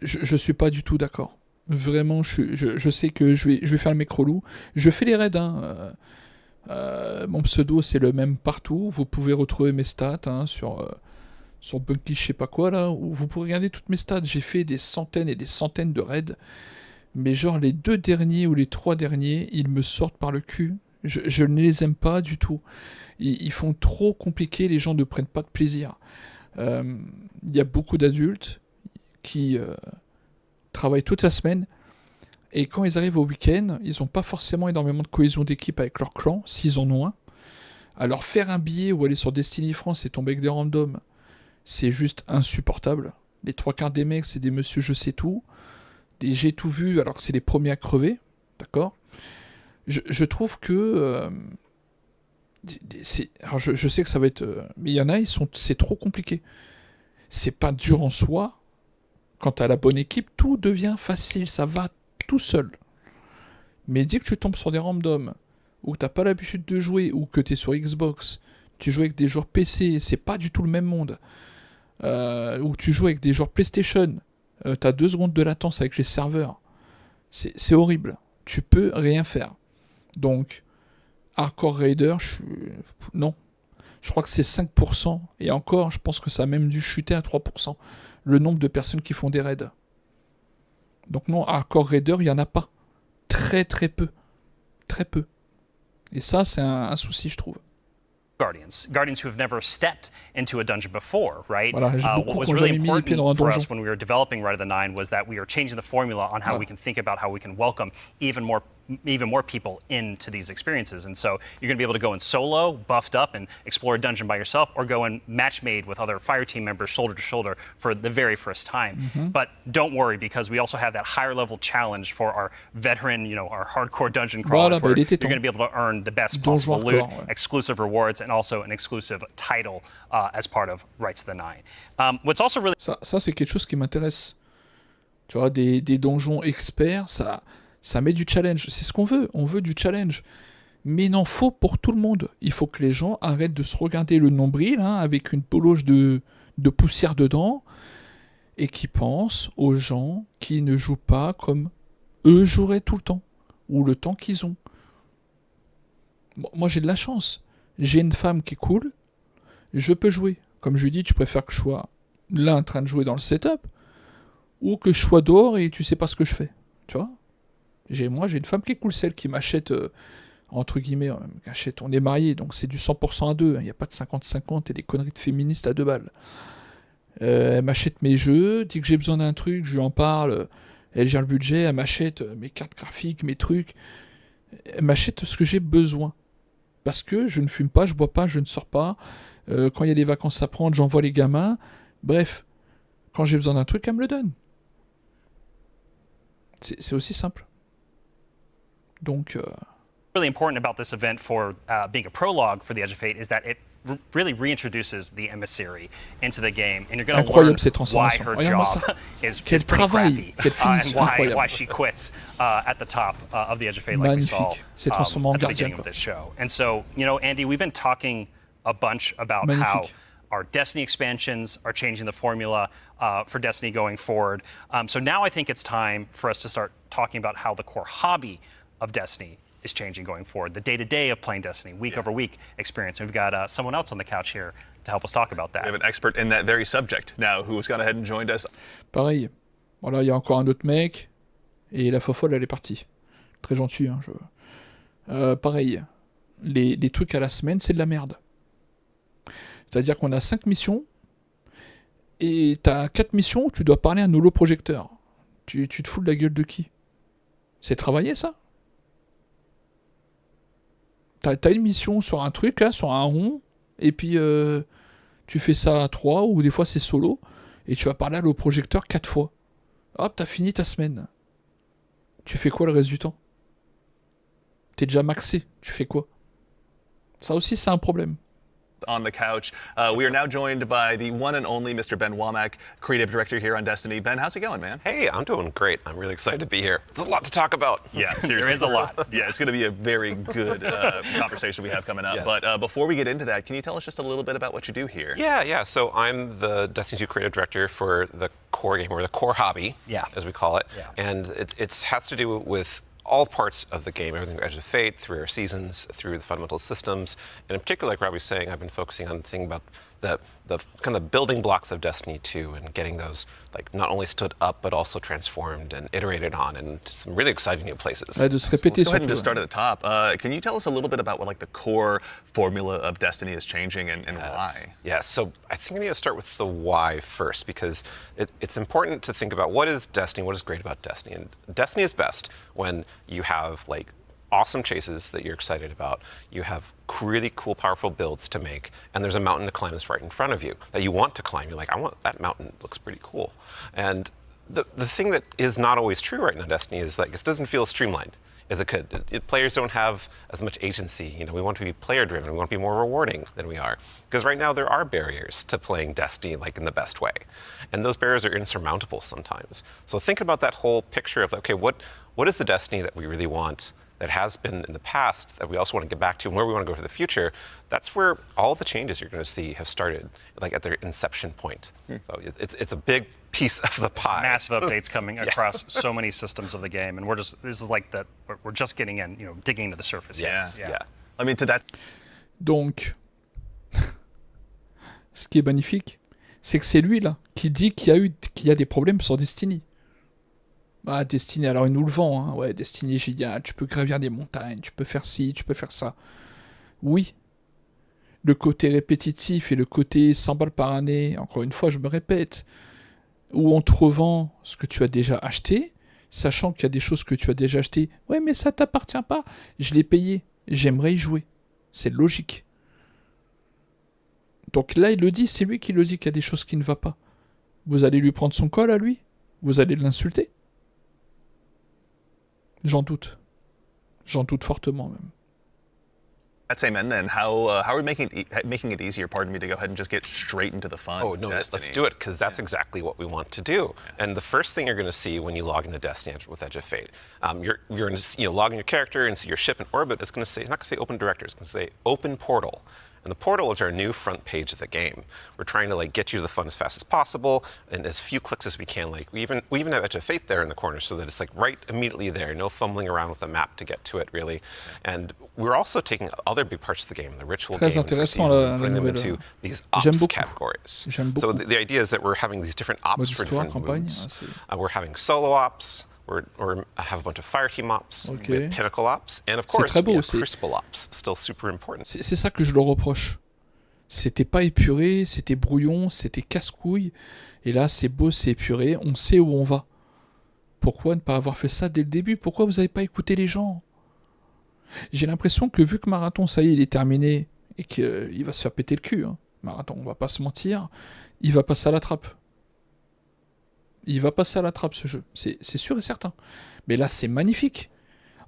je suis pas du tout d'accord. Vraiment, je sais que je vais faire le mec relou. Je fais les raids, hein. Mon pseudo, c'est le même partout. Vous pouvez retrouver mes stats hein, sur bungie, je sais pas quoi, là. Où vous pouvez regarder toutes mes stats. J'ai fait des centaines et des centaines de raids. Mais genre, les 2 derniers ou les 3 derniers, ils me sortent par le cul. Je ne les aime pas du tout. Ils font trop compliqué, les gens ne prennent pas de plaisir. Il y a beaucoup d'adultes qui travaillent toute la semaine et quand ils arrivent au week-end, ils n'ont pas forcément énormément de cohésion d'équipe avec leur clan, s'ils en ont un. Alors faire un billet ou aller sur Destiny France et tomber avec des randoms, c'est juste insupportable. Les 3/4 des mecs, c'est des monsieur je sais tout, des j'ai tout vu alors que c'est les premiers à crever, d'accord ? Je trouve que... alors je sais que ça va être... mais il y en a, c'est trop compliqué. C'est pas dur en soi. Quand t'as la bonne équipe, tout devient facile, ça va tout seul. Mais dès que tu tombes sur des randoms, ou que t'as pas l'habitude de jouer, ou que t'es sur Xbox, tu joues avec des joueurs PC, c'est pas du tout le même monde. Ou tu joues avec des joueurs PlayStation, t'as 2 secondes de latence avec les serveurs. C'est horrible. Tu peux rien faire. Donc, Hardcore Raider, non. Je crois que c'est 5%. Et encore, je pense que ça a même dû chuter à 3%. Le nombre de personnes qui font des raids. Donc non, Hardcore Raider, il n'y en a pas. Très très peu. Très peu. Et ça, c'est un souci, je trouve. Guardians who have never stepped into a dungeon before, right? Voilà, What was really important for us when we were developing Rite of the Nine was that we are changing the formula on how we can think about how we can welcome even more people into these experiences. And so you're going to be able to go in solo, buffed up, and explore a dungeon by yourself, or go in match made with other fire team members shoulder to shoulder for the very first time. But don't worry, because we also have that higher level challenge for our veteran, our hardcore dungeon crawlers, where you're going to be able to earn the best possible loot, exclusive rewards, and also an exclusive title as part of Rites of the Nine. What's also really... Ça c'est quelque chose qui m'intéresse. Tu vois, des donjons experts, ça met du challenge. C'est ce qu'on veut. On veut du challenge. Mais il en faut pour tout le monde. Il faut que les gens arrêtent de se regarder le nombril hein, avec une poloche de poussière dedans et qui pensent aux gens qui ne jouent pas comme eux joueraient tout le temps ou le temps qu'ils ont. Bon, moi, j'ai de la chance. J'ai une femme qui est cool. Je peux jouer. Comme je lui dis, tu préfères que je sois là en train de jouer dans le setup ou que je sois dehors et tu sais pas ce que je fais. Tu vois ? Moi, j'ai une femme qui est cool, celle qui m'achète, entre guillemets, on est mariés, donc c'est du 100% à 2, il n'y a pas de 50-50 et des conneries de féministes à 2 balles. Elle m'achète mes jeux, dit que j'ai besoin d'un truc, je lui en parle, elle gère le budget, elle m'achète mes cartes graphiques, mes trucs, elle m'achète ce que j'ai besoin. Parce que je ne fume pas, je bois pas, je ne sors pas, quand il y a des vacances à prendre, j'envoie les gamins, bref, quand j'ai besoin d'un truc, elle me le donne. C'est aussi simple. Donc, really important about this event for being a prologue for the Edge of Fate is that it really reintroduces the emissary into the game, and you're going to learn why her job is pretty crappy, and why she quits at the top of the Edge of Fate, like we saw at the beginning of this show. And so, Andy, we've been talking a bunch about how our Destiny expansions are changing the formula for Destiny going forward. So now I think it's time for us to start talking about how the core hobby of Destiny is changing going forward, the day-to-day of playing Destiny, week over week experience. And we've got someone else on the couch here to help us talk about that. We have an expert in that very subject now who has gone ahead and joined us. Pareil. Voilà, il y a encore un autre mec, et la fofolle, elle est partie. Très gentil, hein, pareil. Les trucs à la semaine, c'est de la merde. C'est-à-dire qu'on a 5 missions, et t'as 4 missions où tu dois parler à un holoprojecteur. Tu te fous de la gueule de qui? C'est travailler, ça? T'as une mission sur un truc, là, sur un rond, et puis tu fais ça à 3, ou des fois c'est solo, et tu vas parler à l'holoprojecteur 4 fois. Hop, t'as fini ta semaine. Tu fais quoi le reste du temps? T'es déjà maxé, tu fais quoi? Ça aussi, c'est un problème. On the couch. We are now joined by the one and only Mr. Ben Womack, creative director here on Destiny. Ben, how's it going, man? Hey, I'm doing great. I'm really excited to be here. There's a lot to talk about. Yeah, seriously. There is a lot. Yeah, it's going to be a very good conversation we have coming up. Yes. But before we get into that, can you tell us just a little bit about what you do here? Yeah. So I'm the Destiny 2 creative director for the core game, or the core hobby, as we call it. Yeah. And it has to do with all parts of the game, everything from Edge of Fate, through our seasons, through the fundamental systems. And in particular, like Robbie was saying, I've been focusing on thinking about the kind of building blocks of Destiny 2 and getting those like not only stood up, but also transformed and iterated on in some really exciting new places. De se répéter Let's go ahead and just surtout. start at the top. Can you tell us a little bit about what like the core formula of Destiny is changing and why? Yes, so I think I need to start with the why first, because it's important to think about what is Destiny, what is great about Destiny. And Destiny is best when you have like awesome chases that you're excited about, you have really cool, powerful builds to make, and there's a mountain to climb that's right in front of you that you want to climb. You're like, I want that mountain, it looks pretty cool. And the thing that is not always true right now in Destiny is like, it doesn't feel streamlined as it could. Players don't have as much agency. You know, we want to be player driven, we want to be more rewarding than we are. Because right now there are barriers to playing Destiny like in the best way. And those barriers are insurmountable sometimes. So think about that whole picture of, okay, what is the Destiny that we really want, that has been in the past, that we also want to get back to, and where we want to go for the future? That's where all the changes you're going to see have started, like at their inception point. So it's a big piece of the pie. Massive updates coming across so many systems of the game, and this is like that. We're just getting in, digging into the surface. Yeah. I mean, to that. Donc, ce qui est magnifique, c'est que c'est lui là qui dit qu'il y a des problèmes sur Destiny. Ah, Destiny, alors il nous le vend, hein. Ouais, Destiny est génial, tu peux gravir des montagnes, tu peux faire ci, tu peux faire ça. Oui, le côté répétitif et le côté 100 balles par année, encore une fois, je me répète, où on te revend ce que tu as déjà acheté, sachant qu'il y a des choses que tu as déjà achetées. Ouais, mais ça t'appartient pas, je l'ai payé, j'aimerais y jouer. C'est logique. Donc là, il le dit, c'est lui qui le dit qu'il y a des choses qui ne vont pas. Vous allez lui prendre son col à lui? Vous allez l'insulter? J'en doute. J'en doute fortement même. That's amen. Then how are we making it easier? Pardon me, to go ahead and just get straight into the fun. Oh no, let's do it, because that's exactly what we want to do. And the first thing you're going to see when you log into Destiny with Edge of Fate, you're going to log in your character and see your ship in orbit. It's going to say, it's not going to say open director. It's going to say open portal. And the portal is our new front page of the game. We're trying to like get you to the fun as fast as possible and as few clicks as we can. Like we even have Edge of Fate there in the corner, so that it's like right immediately there. No fumbling around with the map to get to it really. And we're also taking other big parts of the game, the ritual Très game, intéressant, putting them into these ops categories. So the idea is that we're having these different ops for different moods. We're having solo ops. Or have a bunch of fire team ops, with pinnacle ops, and of course, we have crucible ops, still super important. C'est ça que je le reproche. C'était pas épuré, c'était brouillon, c'était casse-couille. Et là, c'est beau, c'est épuré, on sait où on va. Pourquoi ne pas avoir fait ça dès le début? Pourquoi vous n'avez pas écouté les gens? J'ai l'impression que vu que Marathon, ça y est, il est terminé, et qu'il va se faire péter le cul, hein. Marathon, on va pas se mentir, il va passer à la trappe. Il va passer à la trappe, ce jeu. C'est sûr et certain. Mais là, c'est magnifique.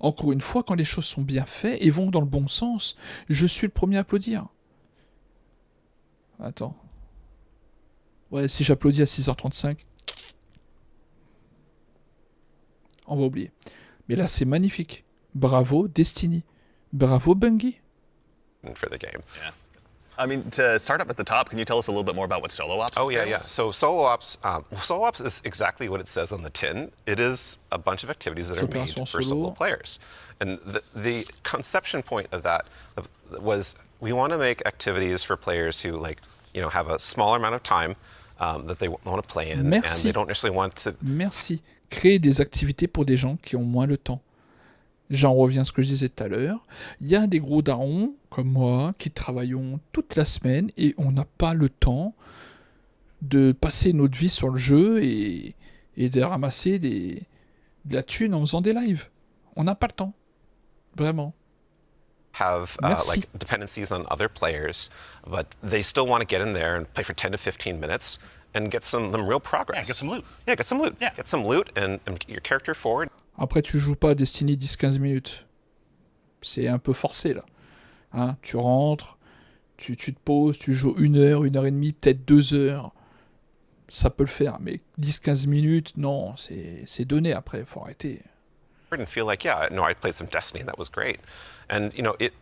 Encore une fois, quand les choses sont bien faites et vont dans le bon sens, je suis le premier à applaudir. Attends. Ouais, si j'applaudis à 6h35, on va oublier. Mais là, c'est magnifique. Bravo, Destiny. Bravo, Bungie. For the game. I mean, to start up at the top, can you tell us a little bit more about what solo ops Oh, yeah, yeah. entails? So solo ops is exactly what it says on the tin. It is a bunch of activities that are made Opération for solo. solo players. And the conception point of that was we want to make activities for players who have a smaller amount of time that they want to play in, and Merci. they don't necessarily want to. Merci. Créer des activités pour des gens qui ont moins le temps. J'en reviens à ce que je disais tout à l'heure. Il y a des gros darons, comme moi, qui travaillons toute la semaine et on n'a pas le temps de passer notre vie sur le jeu et de ramasser de la thune en faisant des lives. On n'a pas le temps. Vraiment. Have Merci. dependencies on other players, but they still want to get in there and play for 10 to 15 minutes and get some real progress. Yeah, get some loot. Yeah, get some loot. Yeah. Get some loot and get your character forward. Après, tu joues pas à Destiny 10-15 minutes. C'est un peu forcé, là. Hein, tu rentres, tu te poses, tu joues 1 heure, 1 heure et demie, peut-être 2 heures. Ça peut le faire, mais 10-15 minutes, non, c'est donné après, faut arrêter. And feel like, yeah, no, I played some Destiny and that was great. And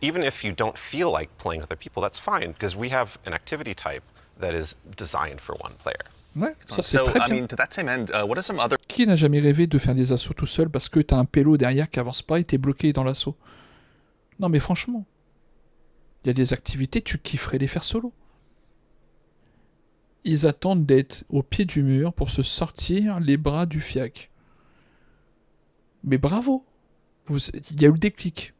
even if you don't feel like playing with other people, that's fine because we have an activity type that is designed for one player. Ouais, ça c'est So, très I bien. mean, to that same end, what are some other Qui n'a jamais rêvé de faire des assauts tout seul parce que t'as un pélo derrière qui avance pas et t'es bloqué dans l'assaut? Non mais franchement, il y a des activités, tu kifferais les faire solo. Ils attendent d'être au pied du mur pour se sortir les bras du fiac. Mais bravo, il y a eu le déclic.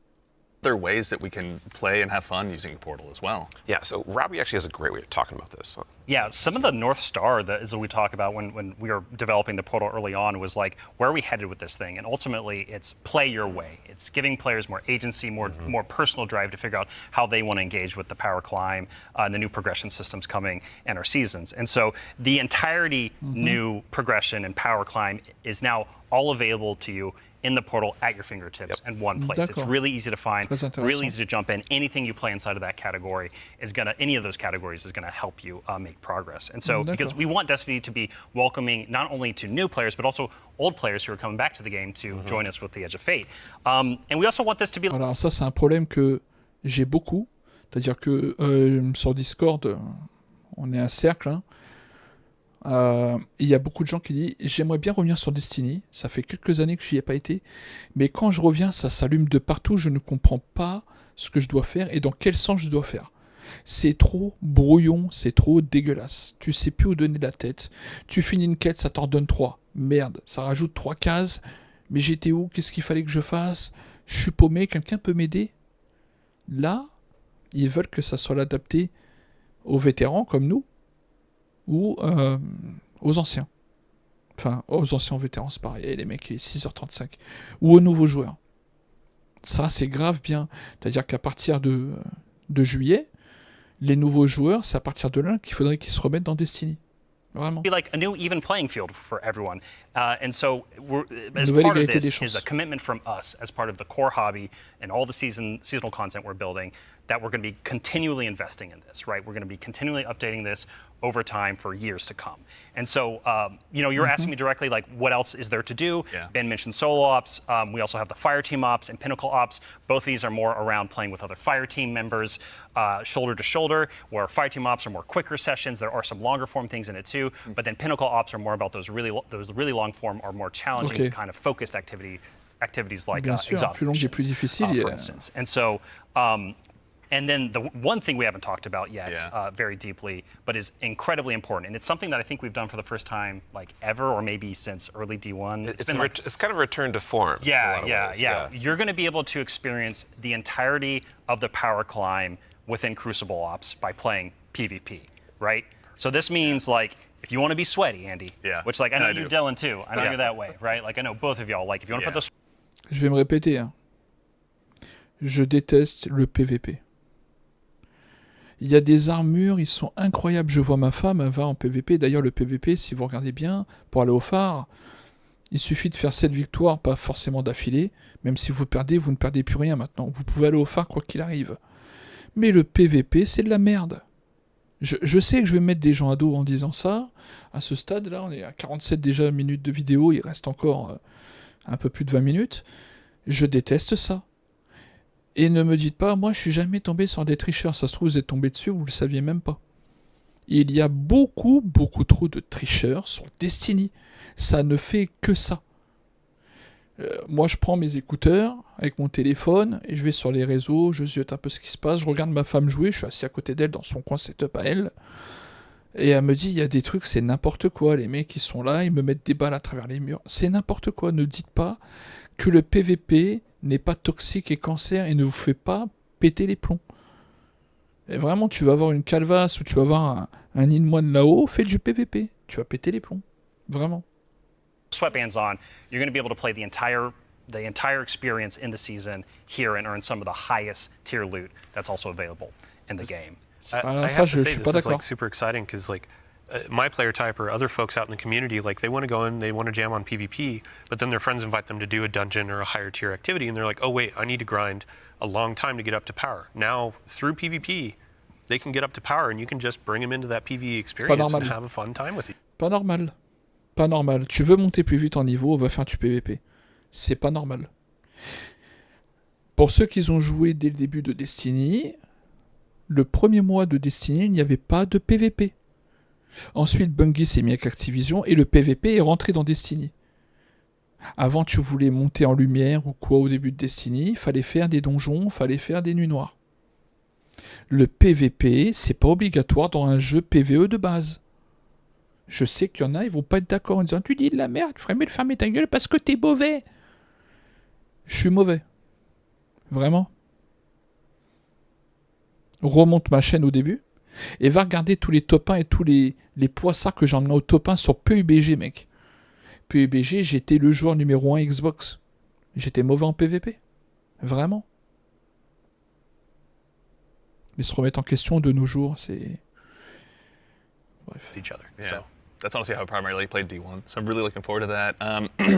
ways that we can play and have fun using Portal as well? Yeah, so Robbie actually has a great way of talking about this. Yeah, some of the North Star that is what we talk about when we were developing the Portal early on was like, where are we headed with this thing? And ultimately, it's play your way. It's giving players more agency, more personal drive to figure out how they want to engage with the power climb and the new progression systems coming and our seasons. And so the entirety new progression and power climb is now all available to you in the portal at your fingertips in one place. It's D'accord. really easy to find, Très intéressant. really easy to jump in. Anything you play inside of that category is any of those categories is gonna help you make progress. And so, because D'accord. we want Destiny to be welcoming not only to new players, but also old players who are coming back to the game to join us with the Edge of Fate. And we also want this to be Voilà, ça c'est un problème que j'ai beaucoup. C'est-à-dire que sur Discord, on est un cercle. Hein. Il y a beaucoup de gens qui disent j'aimerais bien revenir sur Destiny, ça fait quelques années que j'y ai pas été, mais quand je reviens ça s'allume de partout, je ne comprends pas ce que je dois faire et dans quel sens je dois faire. C'est trop brouillon, c'est trop dégueulasse, tu sais plus où donner la tête, tu finis une quête, ça t'en donne 3, merde, ça rajoute 3 cases, mais j'étais où, qu'est-ce qu'il fallait que je fasse, je suis paumé, quelqu'un peut m'aider? Là, ils veulent que ça soit adapté aux vétérans comme nous, ou aux anciens. Enfin, aux anciens vétérans, c'est pareil. Et les mecs, il est 6h35. Ou aux nouveaux joueurs. Ça, c'est grave bien. C'est-à-dire qu'à partir de juillet, les nouveaux joueurs, c'est à partir de là qu'il faudrait qu'ils se remettent dans Destiny. Vraiment. like a new even playing field for everyone. And so as Nouvelle part of égalité des this is chances. a commitment from us as part of the core hobby and all the seasonal content we're building that we're going to be continually investing in this, right? We're going to be continually updating this over time for years to come. And so, you're asking me directly, like, what else is there to do? Yeah. Ben mentioned solo ops. We also have the fire team ops and pinnacle ops. Both of these are more around playing with other fire team members, shoulder to shoulder, where fire team ops are more quicker sessions. There are some longer form things in it too, but then pinnacle ops are more about those really long form or more challenging Okay. kind of focused activities like Bien sûr, exotic plus longue et plus missions, difficile, for instance. And so, and then the one thing we haven't talked about yet Yeah. very deeply, but is incredibly important, and it's something that I think we've done for the first time, like ever, or maybe since early D1. It's kind of a return to form. in a lot of ways, Yeah. You're going to be able to experience the entirety of the power climb within Crucible Ops by playing PvP, right? So this means like if you want to be sweaty, Andy, Yeah, which like I and know I you, do. Dylan too. I know Yeah. you're that way, right? Like I know both of y'all. Like if you want to Yeah. put the Je vais me répéter. Hein. Je déteste le PVP. Il y a des armures, ils sont incroyables. Je vois ma femme, elle va en PVP. D'ailleurs, le PVP, si vous regardez bien, pour aller au phare, il suffit de faire 7 victoires, pas forcément d'affilée. Même si vous perdez, vous ne perdez plus rien maintenant. Vous pouvez aller au phare quoi qu'il arrive. Mais le PVP, c'est de la merde. Je sais que je vais mettre des gens à dos en disant ça. À ce stade-là, on est à 47 déjà minutes de vidéo. Il reste encore un peu plus de 20 minutes. Je déteste ça. Et ne me dites pas, moi je suis jamais tombé sur des tricheurs. Ça se trouve, vous êtes tombé dessus, vous le saviez même pas. Il y a beaucoup trop de tricheurs sur Destiny. Ça ne fait que ça. Moi, je prends mes écouteurs avec mon téléphone et je vais sur les réseaux, je ziote un peu ce qui se passe, je regarde ma femme jouer, je suis assis à côté d'elle dans son coin setup à elle. Et elle me dit, il y a des trucs, c'est n'importe quoi. Les mecs, ils sont là, ils me mettent des balles à travers les murs. C'est n'importe quoi. Ne dites pas que le PVP n'est pas toxique et cancer et ne vous fait pas péter les plombs. Et vraiment, tu vas avoir une calvasse ou tu vas avoir un nid de moine là-haut, fais du PVP. Tu vas péter les plombs. Vraiment. Sweatbands on, you're going to be able to play the entire experience in the season here and earn some of the highest tier loot that's also available in the game. I ça, have je to say, suis this pas is d'accord. like super exciting because like my player type or other folks out in the community, like they want to go in, they want to jam on PvP, but then their friends invite them to do a dungeon or a higher tier activity, and they're like, oh wait, I need to grind a long time to get up to power. Now through PvP, they can get up to power, and you can just bring them into that PvE experience and have a fun time with you. Pas normal. Pas normal. Tu veux monter plus vite en niveau, on va faire du PVP. C'est pas normal. Pour ceux qui ont joué dès le début de Destiny, le premier mois de Destiny, il n'y avait pas de PVP. Ensuite, Bungie s'est mis avec Activision et le PVP est rentré dans Destiny. Avant, tu voulais monter en lumière ou quoi au début de Destiny, il fallait faire des donjons, il fallait faire des nuits noires. Le PVP, c'est pas obligatoire dans un jeu PVE de base. Je sais qu'il y en a, ils vont pas être d'accord en disant « Tu dis de la merde, tu ferais mieux de fermer ta gueule parce que t'es mauvais !» Je suis mauvais. Vraiment. Remonte ma chaîne au début et va regarder tous les top 1 et tous les poissards que j'ai emmenés au top 1 sur PUBG, mec. PUBG, j'étais le joueur numéro 1 Xbox. J'étais mauvais en PVP. Vraiment. Mais se remettre en question de nos jours, c'est... Bref. Each other. Yeah. So. That's honestly how I primarily played D1, so I'm really looking forward to that.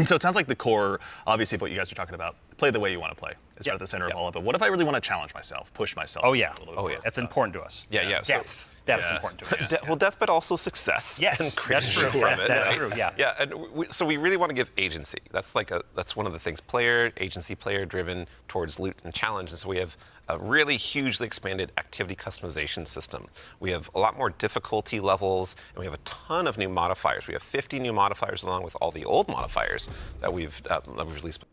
So it sounds like the core, obviously, of what you guys are talking about, play the way you want to play. It's right at the center of all of it. What if I really want to challenge myself, push myself? Oh yeah. A little bit more? That's important to us. Yeah. So Death's important to us. Well, death, but also success. Yes, and that's creation true. from it. That's true. Yeah. Yeah, and so we really want to give agency. That's one of the things. Player agency, player driven towards loot and challenge. And so we have a really hugely expanded activity customization system. We have a lot more difficulty levels, and we have a ton of new modifiers. We have 50 new modifiers along with all the old modifiers that we've released.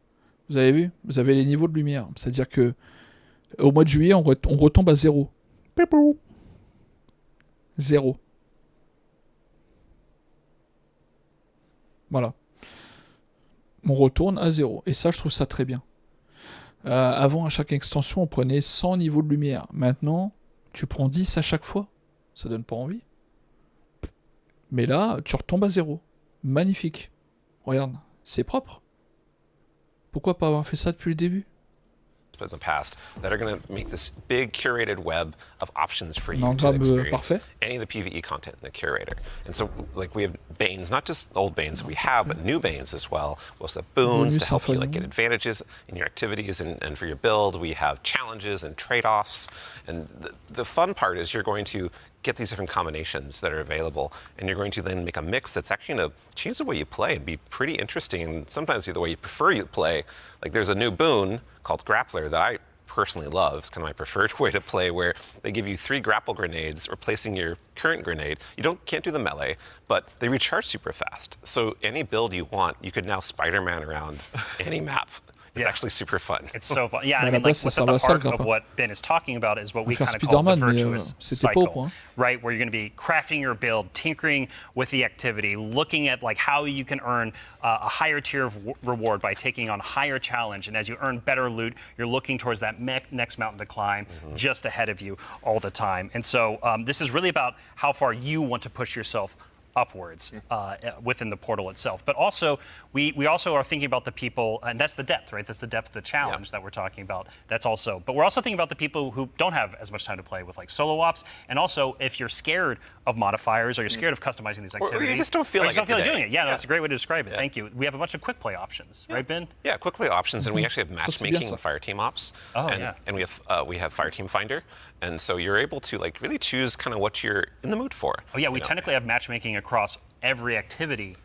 Vous avez vu? Vous avez les niveaux de lumière. C'est-à-dire que au mois de juillet, on retombe à 0. Pipou. 0. Voilà. On retourne à 0. Et ça, je trouve ça très bien. Avant, à chaque extension, on prenait 100 niveaux de lumière. Maintenant, tu prends 10 à chaque fois. Ça donne pas envie. Mais là, tu retombes à 0. Magnifique. Regarde, c'est propre. Pourquoi pas avoir fait ça depuis le début? In the past that are going to make this big curated web of options for you Non, to experience parfait. any of the PvE content in the curator. And so, like, we have banes, not just old banes that we have, but new banes as well. We also have boons to help you like get advantages in your activities and for your build. We have challenges and trade-offs. And the fun part is you're going to get these different combinations that are available, and you're going to then make a mix that's actually going to change the way you play and be pretty interesting, and sometimes be the way you prefer you play. Like there's a new boon called Grappler that I personally love. It's kind of my preferred way to play, where they give you 3 grapple grenades, replacing your current grenade. You can't do the melee, but they recharge super fast. So any build you want, you could now Spider-Man around any map. It's actually super fun. It's so fun. Yeah, I mean, like, what's at the heart of what Ben is talking about is what we kind of call the virtuous cycle, right? Where you're going to be crafting your build, tinkering with the activity, looking at like how you can earn a higher tier of reward by taking on higher challenge. And as you earn better loot, you're looking towards that next mountain to climb just ahead of you all the time. And so this is really about how far you want to push yourself upwards within the portal itself. But also, we also are thinking about the people, and that's the depth, right? That's the depth of the challenge that we're talking about. That's also, but we're also thinking about the people who don't have as much time to play with like solo ops, and also if you're scared of modifiers or you're scared of customizing these activities. Or you just don't feel like doing it. Yeah, no, that's a great way to describe it. Thank you. We have a bunch of quick play options, right, Ben? Yeah, quick play options, and we actually have matchmaking with Fireteam Ops. And we have Fireteam Finder. And so you're able to like really choose kind of what you're in the mood for. Oh yeah, we technically have matchmaking across every activity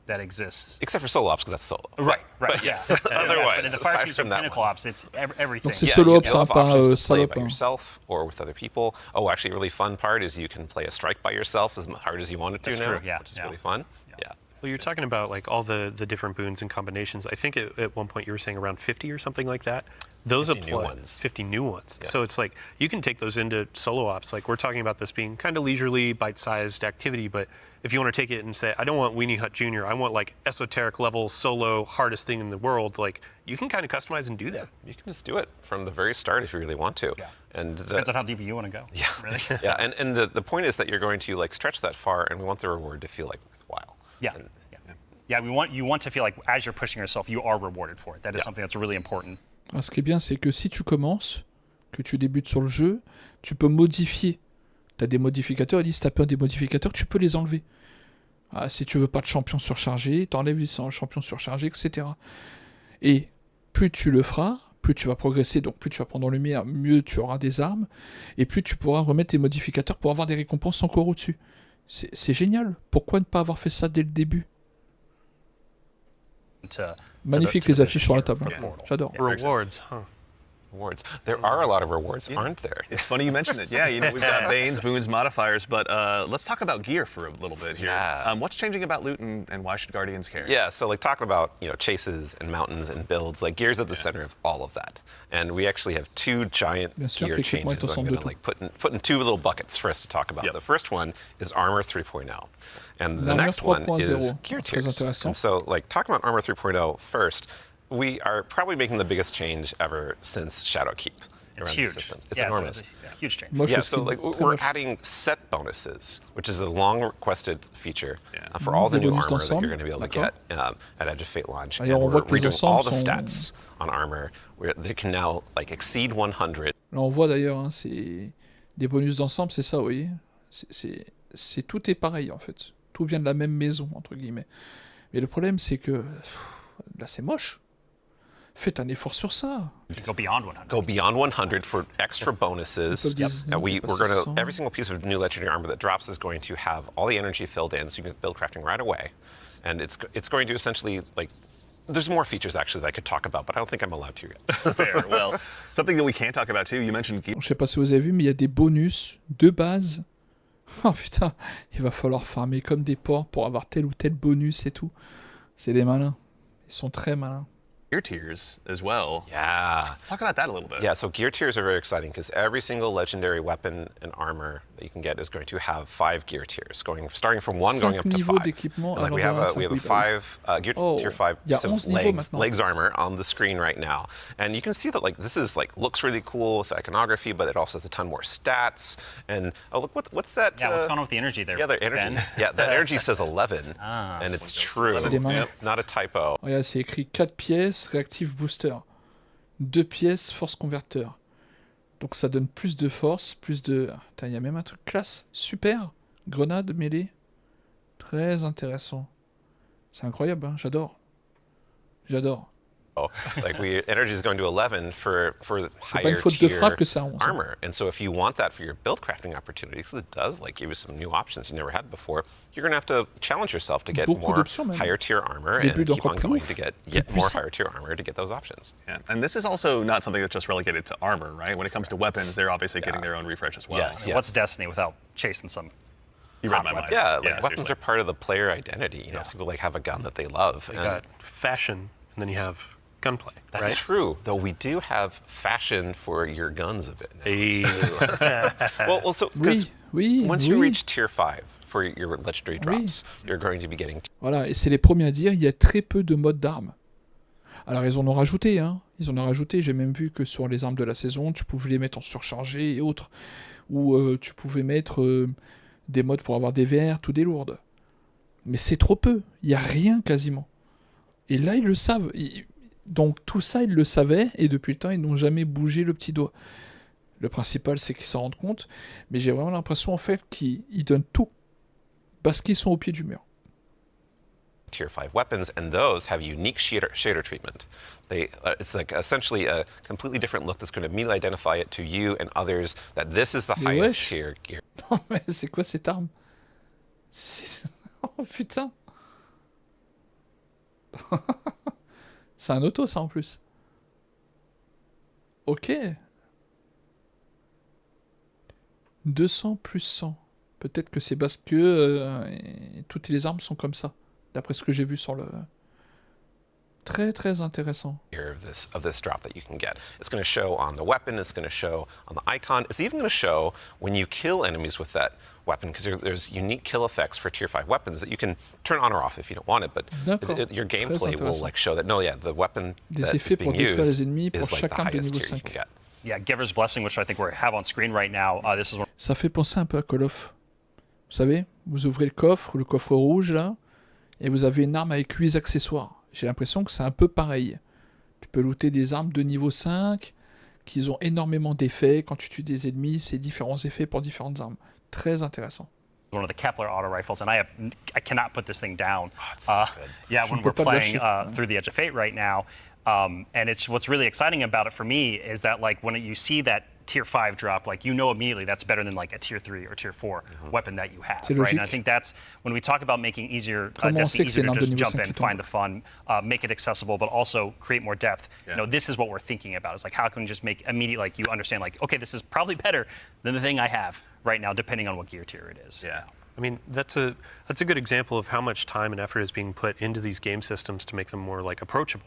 that exists. Except for solo ops, because that's solo. Right. But yes. yes, otherwise, but in the aside Fire Chiefs from and that Pinnacle one. Ops, it's everything. Donc c'est Yeah, solo you ops, have hein, pas options to play salope. by Hein. yourself or with other people. Oh, actually, a really fun part is you can play a strike by yourself as hard as you want it to That's now, true, yeah, which is yeah. really fun. Yeah. Well, you're talking about like all the different boons and combinations. I think at one point you were saying around 50 or something like that. Those 50 new apply. ones. 50 new ones. Yeah. So it's like you can take those into solo ops. Like we're talking about this being kind of leisurely, bite-sized activity, but if you want to take it and say, I don't want Weenie Hut Jr., I want like esoteric level solo hardest thing in the world, like you can kind of customize and do that. You can just do it from the very start if you really want to. Yeah. And Depends on how deep you want to go. Yeah. Really. Yeah, and the point is that you're going to like stretch that far, and we want the reward to feel like worthwhile. Yeah. And, Yeah, you want to feel like as you're pushing yourself, you are rewarded for it. That is Yeah. something that's really important. Alors, ce qui est bien, c'est que si tu commences, que tu débutes sur le jeu, tu peux modifier. Tu as des modificateurs, ils disent tu as peur des modificateurs, tu peux les enlever. Ah, si tu veux pas de champion surchargé, t'enlèves les champions surchargés, etc. Et plus tu le feras, plus tu vas progresser, donc plus tu vas prendre en lumière, mieux tu auras des armes, et plus tu pourras remettre tes modificateurs pour avoir des récompenses encore au-dessus. C'est génial. Pourquoi ne pas avoir fait ça dès le début? Magnifique les affiches sur la table. J'adore. Rewards, huh? rewards. There are a lot of rewards, aren't there? It's funny you mention it. Yeah, we've got banes, boons, modifiers, but let's talk about gear for a little bit here. Yeah. What's changing about loot and why should Guardians care? Yeah, so like talking about chases and mountains and builds, like gear's at the center of all of that. And we actually have two giant Bien sûr, gear l'équipement est changes au I'm centre going de to like put in two little buckets for us to talk about. Yep. The first one is Armor 3.0. And the L'armure next one 3.0, is gear très tiers. intéressant. And so like talking about Armor 3.0 first, we are probably making the biggest change ever since Shadowkeep It's around huge. the system. It's Yeah, enormous. It's a huge change. Moche Yeah, aussi, so like très we're moche. adding set bonuses, which is a long requested feature Yeah. for all the Des new bonus armor that d'ensemble, you're going to be able to d'accord. get at Edge of Fate launch. D'ailleurs, And on voit we're que les redoing all the ensembles sont- stats on armor, where they can now like exceed 100. Là, on voit d'ailleurs, hein, c'est des bonus d'ensemble, c'est ça, vous voyez. C'est tout est pareil en fait. Tout vient de la même maison entre guillemets. Mais le problème, c'est que là, c'est moche. Faites un effort sur ça. Go beyond 100. Go beyond 100 for extra bonuses. Yep. And we're going to, 100. every single piece of new legendary armor that drops is going to have all the energy filled in, so you can build crafting right away. And it's going to essentially like, there's more features actually that I could talk about, but I don't think I'm allowed to yet. Fair. Well, something that we can't talk about too. You mentioned gear. Je sais pas si vous avez vu, mais il y a des bonus de base. Oh putain, il va falloir farmer comme des porcs pour avoir tel ou tel bonus et tout. C'est des malins. Ils sont très malins. Gear tiers as well. Yeah. Let's talk about that a little bit. Yeah, so gear tiers are very exciting because every single legendary weapon and armor that you can get is going to have 5 gear tiers, starting from 1 going up to 5. niveaux d'équipement. And, like, Alors, we have voilà, a oui, bah oui. 5 gear Oh, tier 5 il y a piece of 11 niveaux maintenant. legs armor on the screen right now, and you can see that like this is like looks really cool with iconography, but it also has a ton more stats. And oh look, what's that? Yeah, what's going on with the energy there? Yeah, their energy. Ben? Yeah, that energy says 11, Ah, and so it's it goes to true. 11. Des malins. It's not a typo. Regarde, c'est écrit 4 pièces, réactif booster. 2 pièces, force converteur. Donc ça donne plus de force, plus de... Putain, il y a même un truc classe. Super. Grenade, mêlée. Très intéressant. C'est incroyable, hein, j'adore. J'adore. Like energy is going to 11 for C'est pas une higher faute de tier frappe que ça a 11. armor. And so if you want that for your build crafting opportunities, it does like give you some new options you never had before. You're going to have to challenge yourself to get Beaucoup more d'options, même. higher tier armor Des and builds keep encore on plus going ouf. to get Plus more puissants. higher tier armor to get those options. Yeah. And this is also not something that's just relegated to armor, right? When it comes to weapons, they're obviously getting their own refresh as well. Yes, I mean, what's Destiny without chasing some? You read hot my mind. weapons? Yeah, like weapons seriously. are part of the player identity. You know, some people like have a gun that they love. You and got fashion, and then you have gunplay, that's right? true, though we do have fashion for your guns a bit now. Hey. Well, so because Oui, oui, once oui. you reach tier 5 for your legendary drops, you're going to be getting Voilà, et c'est les premiers à dire, il y a très peu de modes d'armes. Alors ils en ont rajouté, hein. Ils en ont rajouté, j'ai même vu que sur les armes de la saison, tu pouvais les mettre en surchargé et autres. Ou tu pouvais mettre des modes pour avoir des vertes ou des lourdes. Mais c'est trop peu, il n'y a rien quasiment. Et là, ils le savent. Donc tout ça, ils le savaient, et depuis le temps, ils n'ont jamais bougé le petit doigt. Le principal, c'est qu'ils s'en rendent compte, mais j'ai vraiment l'impression, en fait, qu'ils donnent tout, parce qu'ils sont au pied du mur. tier 5 weapons, and those have unique shader treatment. It's like essentially a completely different look that's going to immediately identify it to you and others that this is the Mais highest wesh. tier gear. Non, mais c'est quoi cette arme? Oh putain! C'est un auto, ça, en plus. Ok. 200 plus 100. Peut-être que c'est parce que toutes les armes sont comme ça, d'après ce que j'ai vu sur le... Très, très intéressant. Here of this drop that you can get. It's going to show on the weapon, it's going to show on the icon, it's even going to show when you kill enemies with that weapon, because there's unique kill effects for tier 5 weapons that you can turn on or off if you don't want it, but your gameplay will like show that, no, yeah, the weapon that is being used is like the highest tier you can get. Yeah, Giver's Blessing, which I think we have on screen right now. This is one. Ça fait penser un peu à Call of. Vous savez, vous ouvrez le coffre rouge là, et vous avez une arme avec 8 accessoires. J'ai l'impression que c'est un peu pareil. Tu peux looter des armes de niveau 5, qui ont énormément d'effets. Quand tu tues des ennemis, c'est différents effets pour différentes armes. Très intéressant. One of the Kepler auto rifles, and I cannot put this thing down. Yeah, when Je we're peux pas le playing lâcher. through the Edge of Fate right now, and it's what's really exciting about it for me is that like when you see that tier 5 drop, like you know immediately that's better than like a tier 3 or tier 4 weapon that you have, C'est right? And I logique. think that's when we talk about making easier Comment on sait Destiny que c'est easier une to arme de just niveau jump 5 in, qui tombe? find the fun, make it accessible, but also create more depth. Yeah. You know, this is what we're thinking about. It's like how can we just make immediate, like you understand, like okay, this is probably better than the thing I have right now, depending on what gear tier it is. Yeah. I mean, that's a good example of how much time and effort is being put into these game systems to make them more like approachable.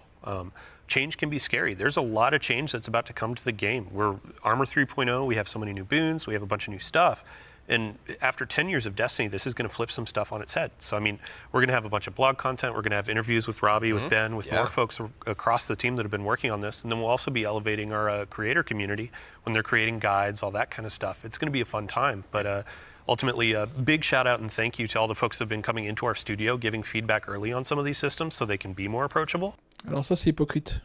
Change can be scary. There's a lot of change that's about to come to the game. We're Armor 3.0, we have so many new boons, we have a bunch of new stuff. And after 10 years of Destiny, this is going to flip some stuff on its head. So, I mean, we're going to have a bunch of blog content. We're going to have interviews with Robbie, with Ben, with more folks across the team that have been working on this. And then we'll also be elevating our creator community when they're creating guides, all that kind of stuff. It's going to be a fun time. But ultimately, a big shout out and thank you to all the folks that have been coming into our studio, giving feedback early on some of these systems so they can be more approachable. Alors ça, c'est hypocrite.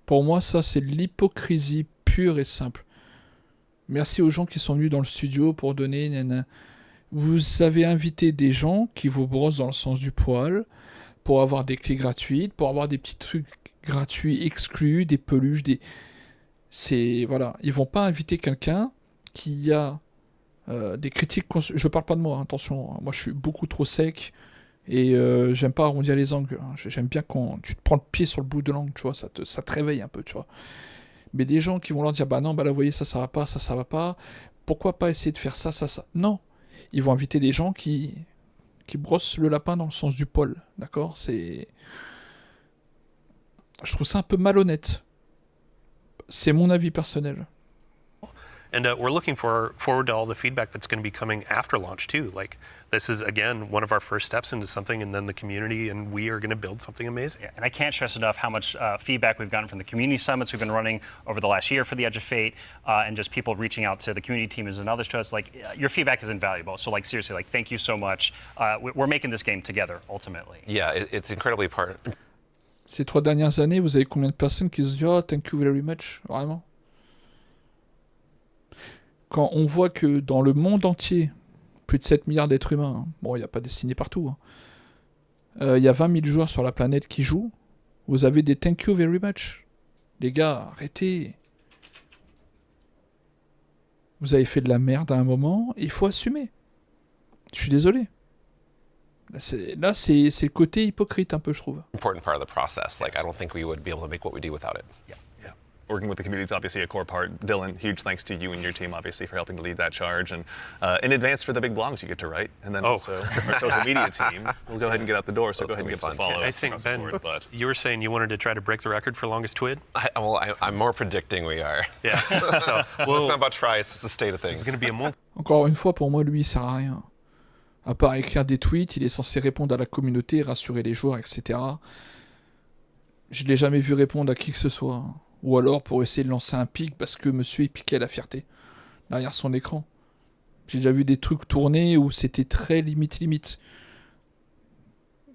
Pour moi, ça, c'est l'hypocrisie pure et simple. Merci aux gens qui sont venus dans le studio pour donner... Vous avez invité des gens qui vous brossent dans le sens du poil pour avoir des clés gratuites, pour avoir des petits trucs gratuits exclus, des peluches, des... C'est... Voilà. Ils vont pas inviter quelqu'un qui a des critiques... Je parle pas de moi, hein, attention. Moi, je suis beaucoup trop sec et j'aime pas arrondir les angles. Hein. J'aime bien quand tu te prends le pied sur le bout de l'angle, tu vois, ça te réveille un peu, tu vois. Mais des gens qui vont leur dire, bah non, bah là, vous voyez, ça va pas, ça va pas. Pourquoi pas essayer de faire ça? Non. Ils vont inviter des gens qui brossent le lapin dans le sens du poil, d'accord? Je trouve ça un peu malhonnête. C'est mon avis personnel. And we're looking forward to all the feedback that's going to be coming after launch too. Like this is again one of our first steps into something, and then the community and we are going to build something amazing. Yeah, and I can't stress enough how much feedback we've gotten from the community summits we've been running over the last year for the Edge of Fate, and just people reaching out to the community teams and others to us. Like your feedback is invaluable. So like seriously, like thank you so much. We're making this game together ultimately. Yeah, it's incredibly important. Ces 3 dernières années, vous avez combien de personnes qui se disent, oh, thank you very much, vraiment? Quand on voit que dans le monde entier, plus de 7 milliards d'êtres humains, hein, bon, il n'y a pas Destiny partout, il y a 20 000 joueurs sur la planète qui jouent, vous avez des thank you very much. Les gars, arrêtez. Vous avez fait de la merde à un moment, il faut assumer. Je suis désolé. Là, c'est le côté hypocrite un peu, je trouve. Important part of the process. Like, I don't think we would be able to make what we do without it. Yeah. Working with the community is obviously a core part. Dylan, huge thanks to you and your team, obviously, for helping to lead that charge. And in advance for the big blogs you get to write. And then also our social media team. We'll go ahead and get out the door, so go ahead and give us a follow. I think, Ben, you were saying you wanted to try to break the record for longest twid? I'm more predicting we are. Yeah. So, it's not about try, it's the state of things. It's going to be a Encore une fois, pour moi, lui, il sert à rien. À part écrire des tweets, il est censé répondre à la communauté, rassurer les joueurs, etc. Je l'ai jamais vu répondre à qui que ce soit. Ou alors pour essayer de lancer un pic parce que monsieur il piquait la fierté derrière son écran. J'ai déjà vu des trucs tourner où c'était très limite.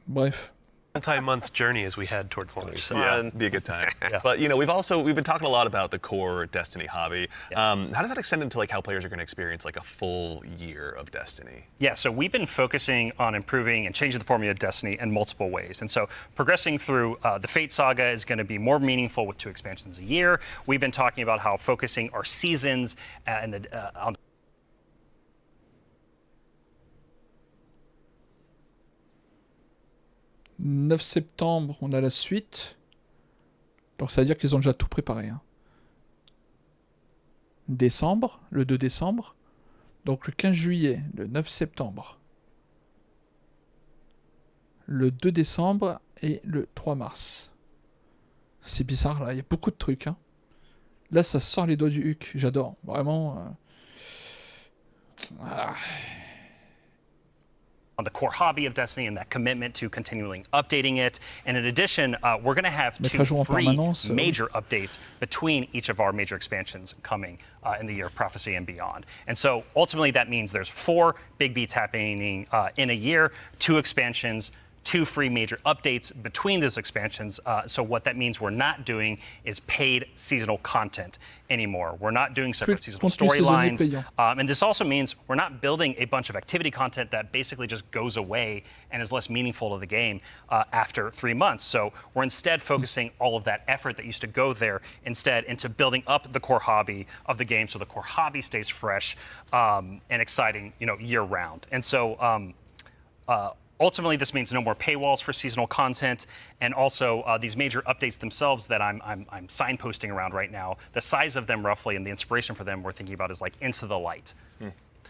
Bref. Multi-month journey as we head towards launch. So. Yeah, it'd be a good time. Yeah. But you know, we've been talking a lot about the core Destiny hobby. Yeah. How does that extend into like how players are going to experience like a full year of Destiny? Yeah, so we've been focusing on improving and changing the formula of Destiny in multiple ways. And so progressing through the Fate Saga is going to be more meaningful with 2 expansions a year. We've been talking about how focusing our seasons and on 9 septembre, on a la suite. Donc ça veut dire qu'ils ont déjà tout préparé. Hein. Décembre, le 2 décembre. Donc le 15 juillet, le 9 septembre. Le 2 décembre et le 3 mars. C'est bizarre là, il y a beaucoup de trucs. Hein. Là ça sort les doigts du huc, j'adore. Vraiment... On the core hobby of Destiny and that commitment to continually updating it. And in addition, we're going to have Mettre à jour en 2 free permanence, major updates between each of our major expansions coming in the year of prophecy and beyond. And so ultimately that means there's 4 big beats happening in a year, 2 expansions, 2 free major updates between those expansions. So what that means we're not doing is paid seasonal content anymore. We're not doing separate seasonal storylines. And this also means we're not building a bunch of activity content that basically just goes away and is less meaningful to the game after 3 months. So we're instead focusing all of that effort that used to go there instead into building up the core hobby of the game so the core hobby stays fresh and exciting, year round. And so ultimately, this means no more paywalls for seasonal content, and also these major updates themselves that I'm signposting around right now. The size of them, roughly, and the inspiration for them, we're thinking about is like Into the Light.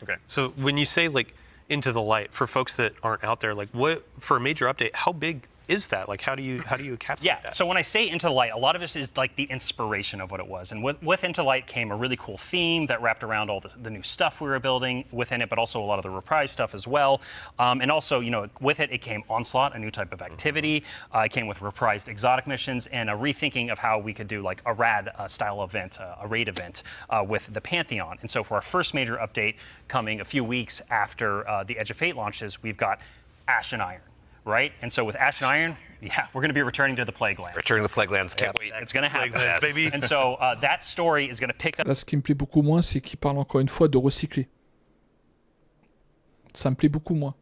Okay. So when you say like Into the Light, for folks that aren't out there, like what for a major update, how big is that? Like how do you encapsulate that? So when I say Into the Light, a lot of this is like the inspiration of what it was. And with Into the Light came a really cool theme that wrapped around all the new stuff we were building within it, but also a lot of the reprise stuff as well. And also, with it came Onslaught, a new type of activity. It came with reprised exotic missions and a rethinking of how we could do like a rad style event, a raid event with the Pantheon. And so for our first major update coming a few weeks after the Edge of Fate launches, we've got Ash and Iron. Right? And so with Ash and Iron, we're going to be returning to the Plague Lands. Returning to the Plague Lands, can't wait. It's going to happen. Plague Lands, baby. And so that story is going to pick up. Là, ce qui me plaît beaucoup moins, c'est qu'il parle encore une fois de recycler. Ça me plaît beaucoup moins.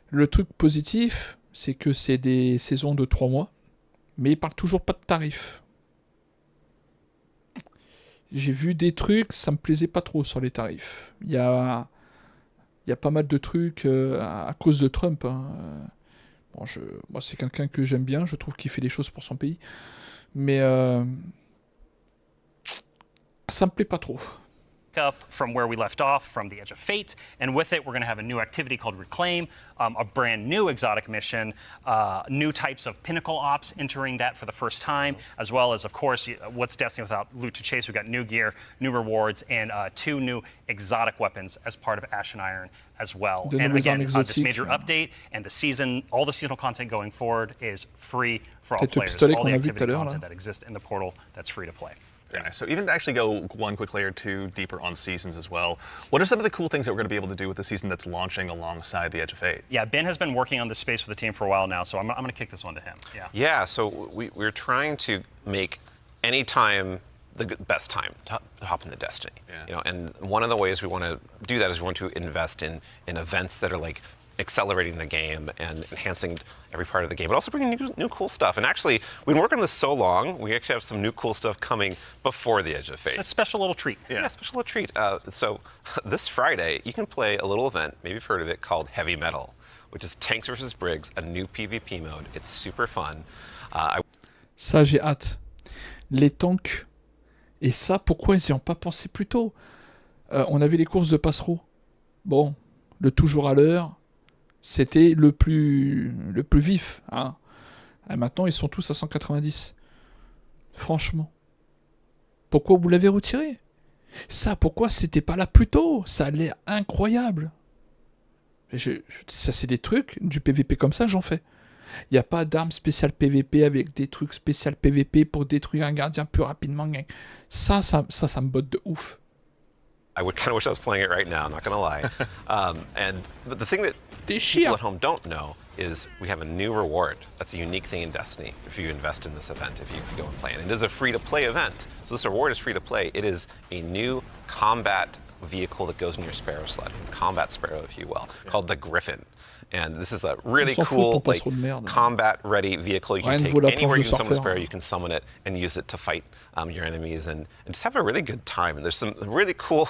Le truc positif, c'est que c'est des saisons de 3 mois, mais il parle toujours pas de tarifs. J'ai vu des trucs, ça me plaisait pas trop sur les tarifs. Il y a pas mal de trucs à cause de Trump. Hein. Moi, c'est quelqu'un que j'aime bien. Je trouve qu'il fait des choses pour son pays. Mais ça me plaît pas trop. Up from where we left off from the Edge of Fate, and with it we're going to have a new activity called Reclaim, a brand new exotic mission, new types of pinnacle ops entering that for the first time, as well as, of course, what's Destiny without loot to chase? We've got new gear, new rewards, and 2 new exotic weapons as part of Ash and Iron as well. And again, this major update and the season, all the seasonal content going forward is free for all players. All the activity content that exists in the portal that's free to play. Very nice. So even to actually go one quick layer too deeper on seasons as well, what are some of the cool things that we're going to be able to do with the season that's launching alongside the Edge of Fate? Yeah, Ben has been working on this space for the team for a while now, so I'm going to kick this one to him. Yeah, so we're trying to make any time the best time to hop into Destiny. And one of the ways we want to do that is we want to invest in events that are like accelerating the game and enhancing every part of the game, but also bringing new cool stuff. And actually, we've been working on this so long, we actually have some new cool stuff coming before the Edge of Fate. It's a special little treat. Yeah, special little treat. So this Friday, you can play a little event, maybe you've heard of it, called Heavy Metal, which is Tanks vs. Briggs, a new PvP mode. It's super fun. Ça, j'ai hâte. Les tanks. Et ça, pourquoi ils n'y ont pas pensé plus tôt? On avait les courses de passereau. Bon, le toujours à l'heure, c'était le plus vif. Hein. Et maintenant, ils sont tous à 190. Franchement. Pourquoi vous l'avez retiré? Ça, pourquoi c'était pas là plus tôt? Ça a l'air incroyable. Ça, c'est des trucs, du PVP comme ça, j'en fais. Il n'y a pas d'armes spéciales PVP avec des trucs spéciales PVP pour détruire un gardien plus rapidement. Ça me botte de ouf. I would kind of wish I was playing it right now, I'm not going to lie. But the thing that people at home don't know is we have a new reward. That's a unique thing in Destiny if you invest in this event, if you go and play. And it is a free-to-play event. So this reward is free-to-play. It is a new combat vehicle that goes in your Sparrow sled, combat Sparrow, if you will, called the Griffin. And this is a really cool, combat-ready vehicle. You can take anywhere you can summon a Sparrow, you can summon it and use it to fight your enemies and just have a really good time. And there's some really cool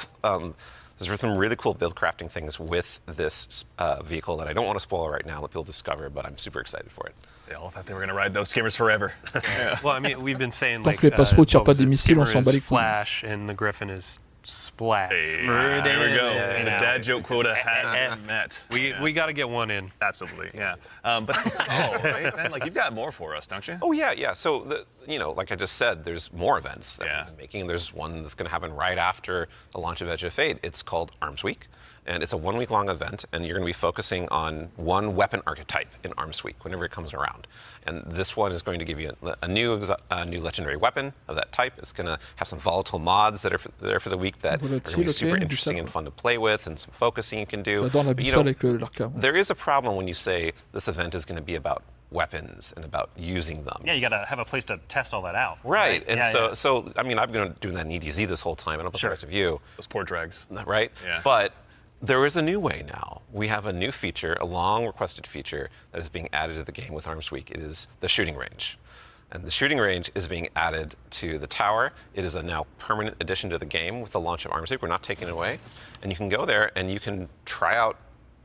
there's some really cool build crafting things with this vehicle that I don't want to spoil right now, let people discover, but I'm super excited for it. They all thought they were going to ride those skimmers forever. Yeah. Well, I mean, we've been saying Tant like que les passereaux tirent what pas was des it? missiles, on Skimmer s'en bat is les couilles. Flash and the Griffin is Splash. Hey, there we go. The dad joke quota has been met. We got to get one in. Absolutely, yeah. But that's right? Ben, like you've got more for us, don't you? Oh yeah. So like I just said, there's more events that we've been making. There's one that's going to happen right after the launch of Edge of Fate. It's called Arms Week, and it's a 1 week long event, and you're going to be focusing on one weapon archetype in Arms Week whenever it comes around. And this one is going to give you a new legendary weapon of that type. It's going to have some volatile mods that are there for the week that are going to be super interesting and fun to play with, and some focusing you can do. J'adore l'abyssal avec l'arcade. There is a problem when you say this event is going to be about weapons and about using them. Yeah, you got to have a place to test all that out. Right. And so I mean, I've been doing that in EDZ this whole time. I don't know about the rest of you. Those poor drags. Right? Yeah. But there is a new way now. We have a new feature, a long requested feature that is being added to the game with Arms Week. It is the shooting range. And the shooting range is being added to the tower. It is a now permanent addition to the game with the launch of Arms Week. We're not taking it away. And you can go there and you can try out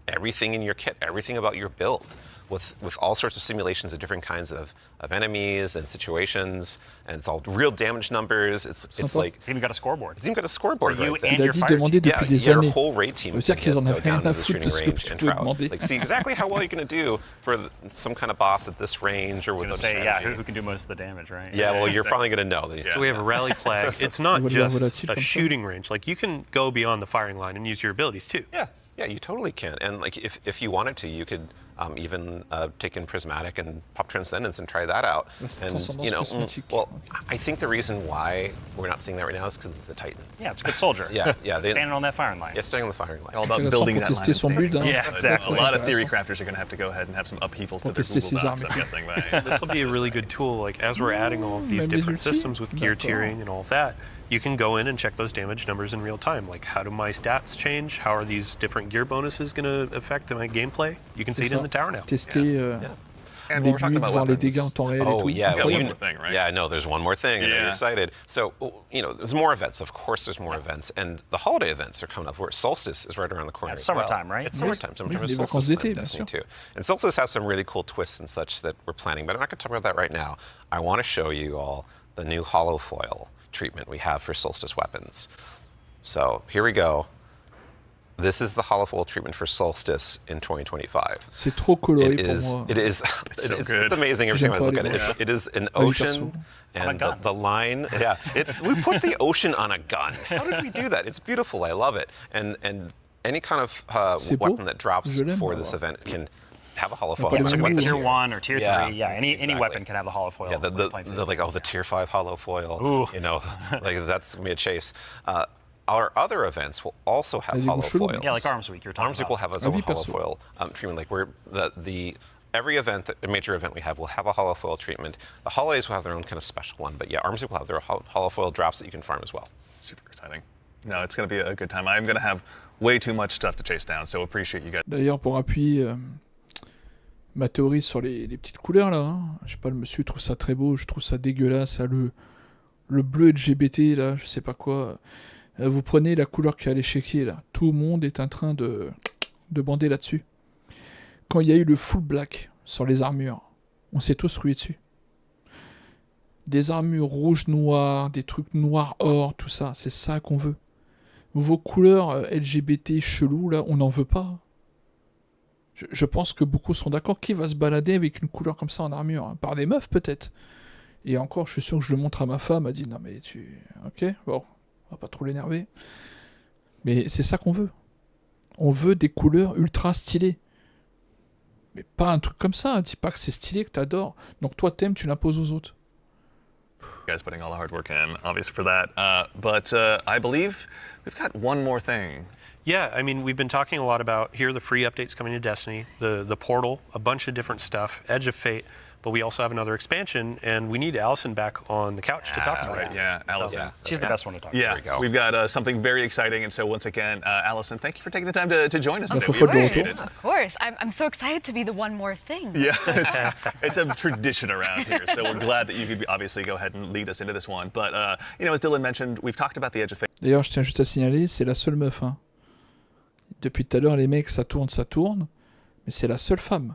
everything in your kit, everything about your build, with all sorts of simulations of different kinds of enemies and situations, and it's all real damage numbers. It's like it's even got a scoreboard. It's even got a scoreboard for you right there. and your fire team. Depuis des Your années. whole raid team. Ça veut dire qu'ils en avaient rien à the foutre de ce que shooting tu range peux and demander. like see exactly how well you're going to do for some kind of boss at this range or with I was a gonna say, strategy. who can do most of the damage, right? Yeah, well, you're exactly. finally going to know. That So we have a rally flag. It's not just volatile a comme ça. shooting range. Like you can go beyond the firing line and use your abilities too. Yeah, you totally can. And like if you wanted to, you could even take in Prismatic and pop Transcendence and try that out. And well, I think the reason why we're not seeing that right now is because it's a Titan. Yeah, it's a good soldier. Yeah. Standing on that firing line. Yeah, standing on the firing line. All about building that line. Tester son build, hein. Yeah, exactly. A lot of theory crafters are going to have to go ahead and have some upheavals to their Google Docs, I'm guessing. This will be a really good tool. Like as we're adding all of these different systems with gear tiering and all of that, you can go in and check those damage numbers in real time. Like how do my stats change? How are these different gear bonuses going to affect my gameplay? You can see it in the tower now. Tester And les we're talking builds, about voir les weapons. dégâts en temps réel et tout. Yeah, One more thing, right? Yeah, I know. There's one more thing. I know you're Yeah. excited. So, there's more events. Of course, there's more events, and the holiday events are coming up. Where Solstice is right around the corner. It's as well. summertime, right? It's summertime. Summertime is les vacances Solstice d'été, time, bien Destiny sûr. 2. And Solstice has some really cool twists and such that we're planning, but I'm not going to talk about that right now. I want to show you all the new holofoil treatment we have for Solstice weapons. So here we go. This is the holofoil treatment for Solstice in 2025. C'est trop coloré It pour is. moi. It is. so It's good. amazing every time I look at it. It is an ocean, and gun. the line. Yeah, we put the ocean on a gun. How did we do that? It's beautiful. I love it. And any kind of C'est beau. weapon that drops Je l'aime, for moi. this event can have a pas holofoil. les So mêmes like moves. tier 1 or tier 3, any exactly. weapon can have a holofoil. Yeah, the tier 5 holofoil. Ooh. Like that's gonna be a chase. Our other events will also have Des goûts chelous. holofoils. Yeah, like Arms Week you're talking Arms Week about. will have its own Avis perso. holofoil treatment. Like every event, a major event we have will have a holofoil treatment. The holidays will have their own kind of special one, but yeah, Arms Week will have their holofoil drops that you can farm as well. Super exciting. No, it's going to be a good time. I'm going to have way too much stuff to chase down, so appreciate you guys. D'ailleurs, pour appuyer ma théorie sur les petites couleurs là, hein, je sais pas, le monsieur trouve ça très beau, je trouve ça dégueulasse, là, le bleu LGBT là, je sais pas quoi. Vous prenez la couleur qui a l'échiquier là, tout le monde est en train de bander là-dessus. Quand il y a eu le full black sur les armures, on s'est tous rués dessus. Des armures rouge-noir, des trucs noir-or, tout ça, c'est ça qu'on veut. Vos couleurs LGBT chelou là, on n'en veut pas. Je pense que beaucoup sont d'accord. Qui va se balader avec une couleur comme ça en armure, hein? Par des meufs peut-être. Et encore, je suis sûr que je le montre à ma femme, elle dit non mais tu... Ok, bon, on va pas trop l'énerver. Mais c'est ça qu'on veut. On veut des couleurs ultra stylées. Mais pas un truc comme ça, dis pas que c'est stylé, que t'adores. Donc toi t'aimes, tu l'imposes aux autres. You guys putting all the hard work in, obviously, for that. But I believe we've got one more thing. Yeah, I mean, we've been talking a lot about here are the free updates coming to Destiny, the portal, a bunch of different stuff, Edge of Fate, but we also have another expansion, and we need Allison back on the couch to talk about Right, it. yeah, Allison. She's the best one to talk Yeah, There we go. we've got something very exciting, and so once again, Allison, thank you for taking the time to join us today. faut We faire de appreciate retour. it. Of course. I'm so excited to be the one more thing. Yeah, it's a tradition around here, so we're glad that you could obviously go ahead and lead us into this one. But, as Dylan mentioned, we've talked about the Edge of Fate. D'ailleurs, je tiens juste à signaler, c'est la seule meuf, hein. Depuis tout à l'heure, les mecs, ça tourne, mais c'est la seule femme.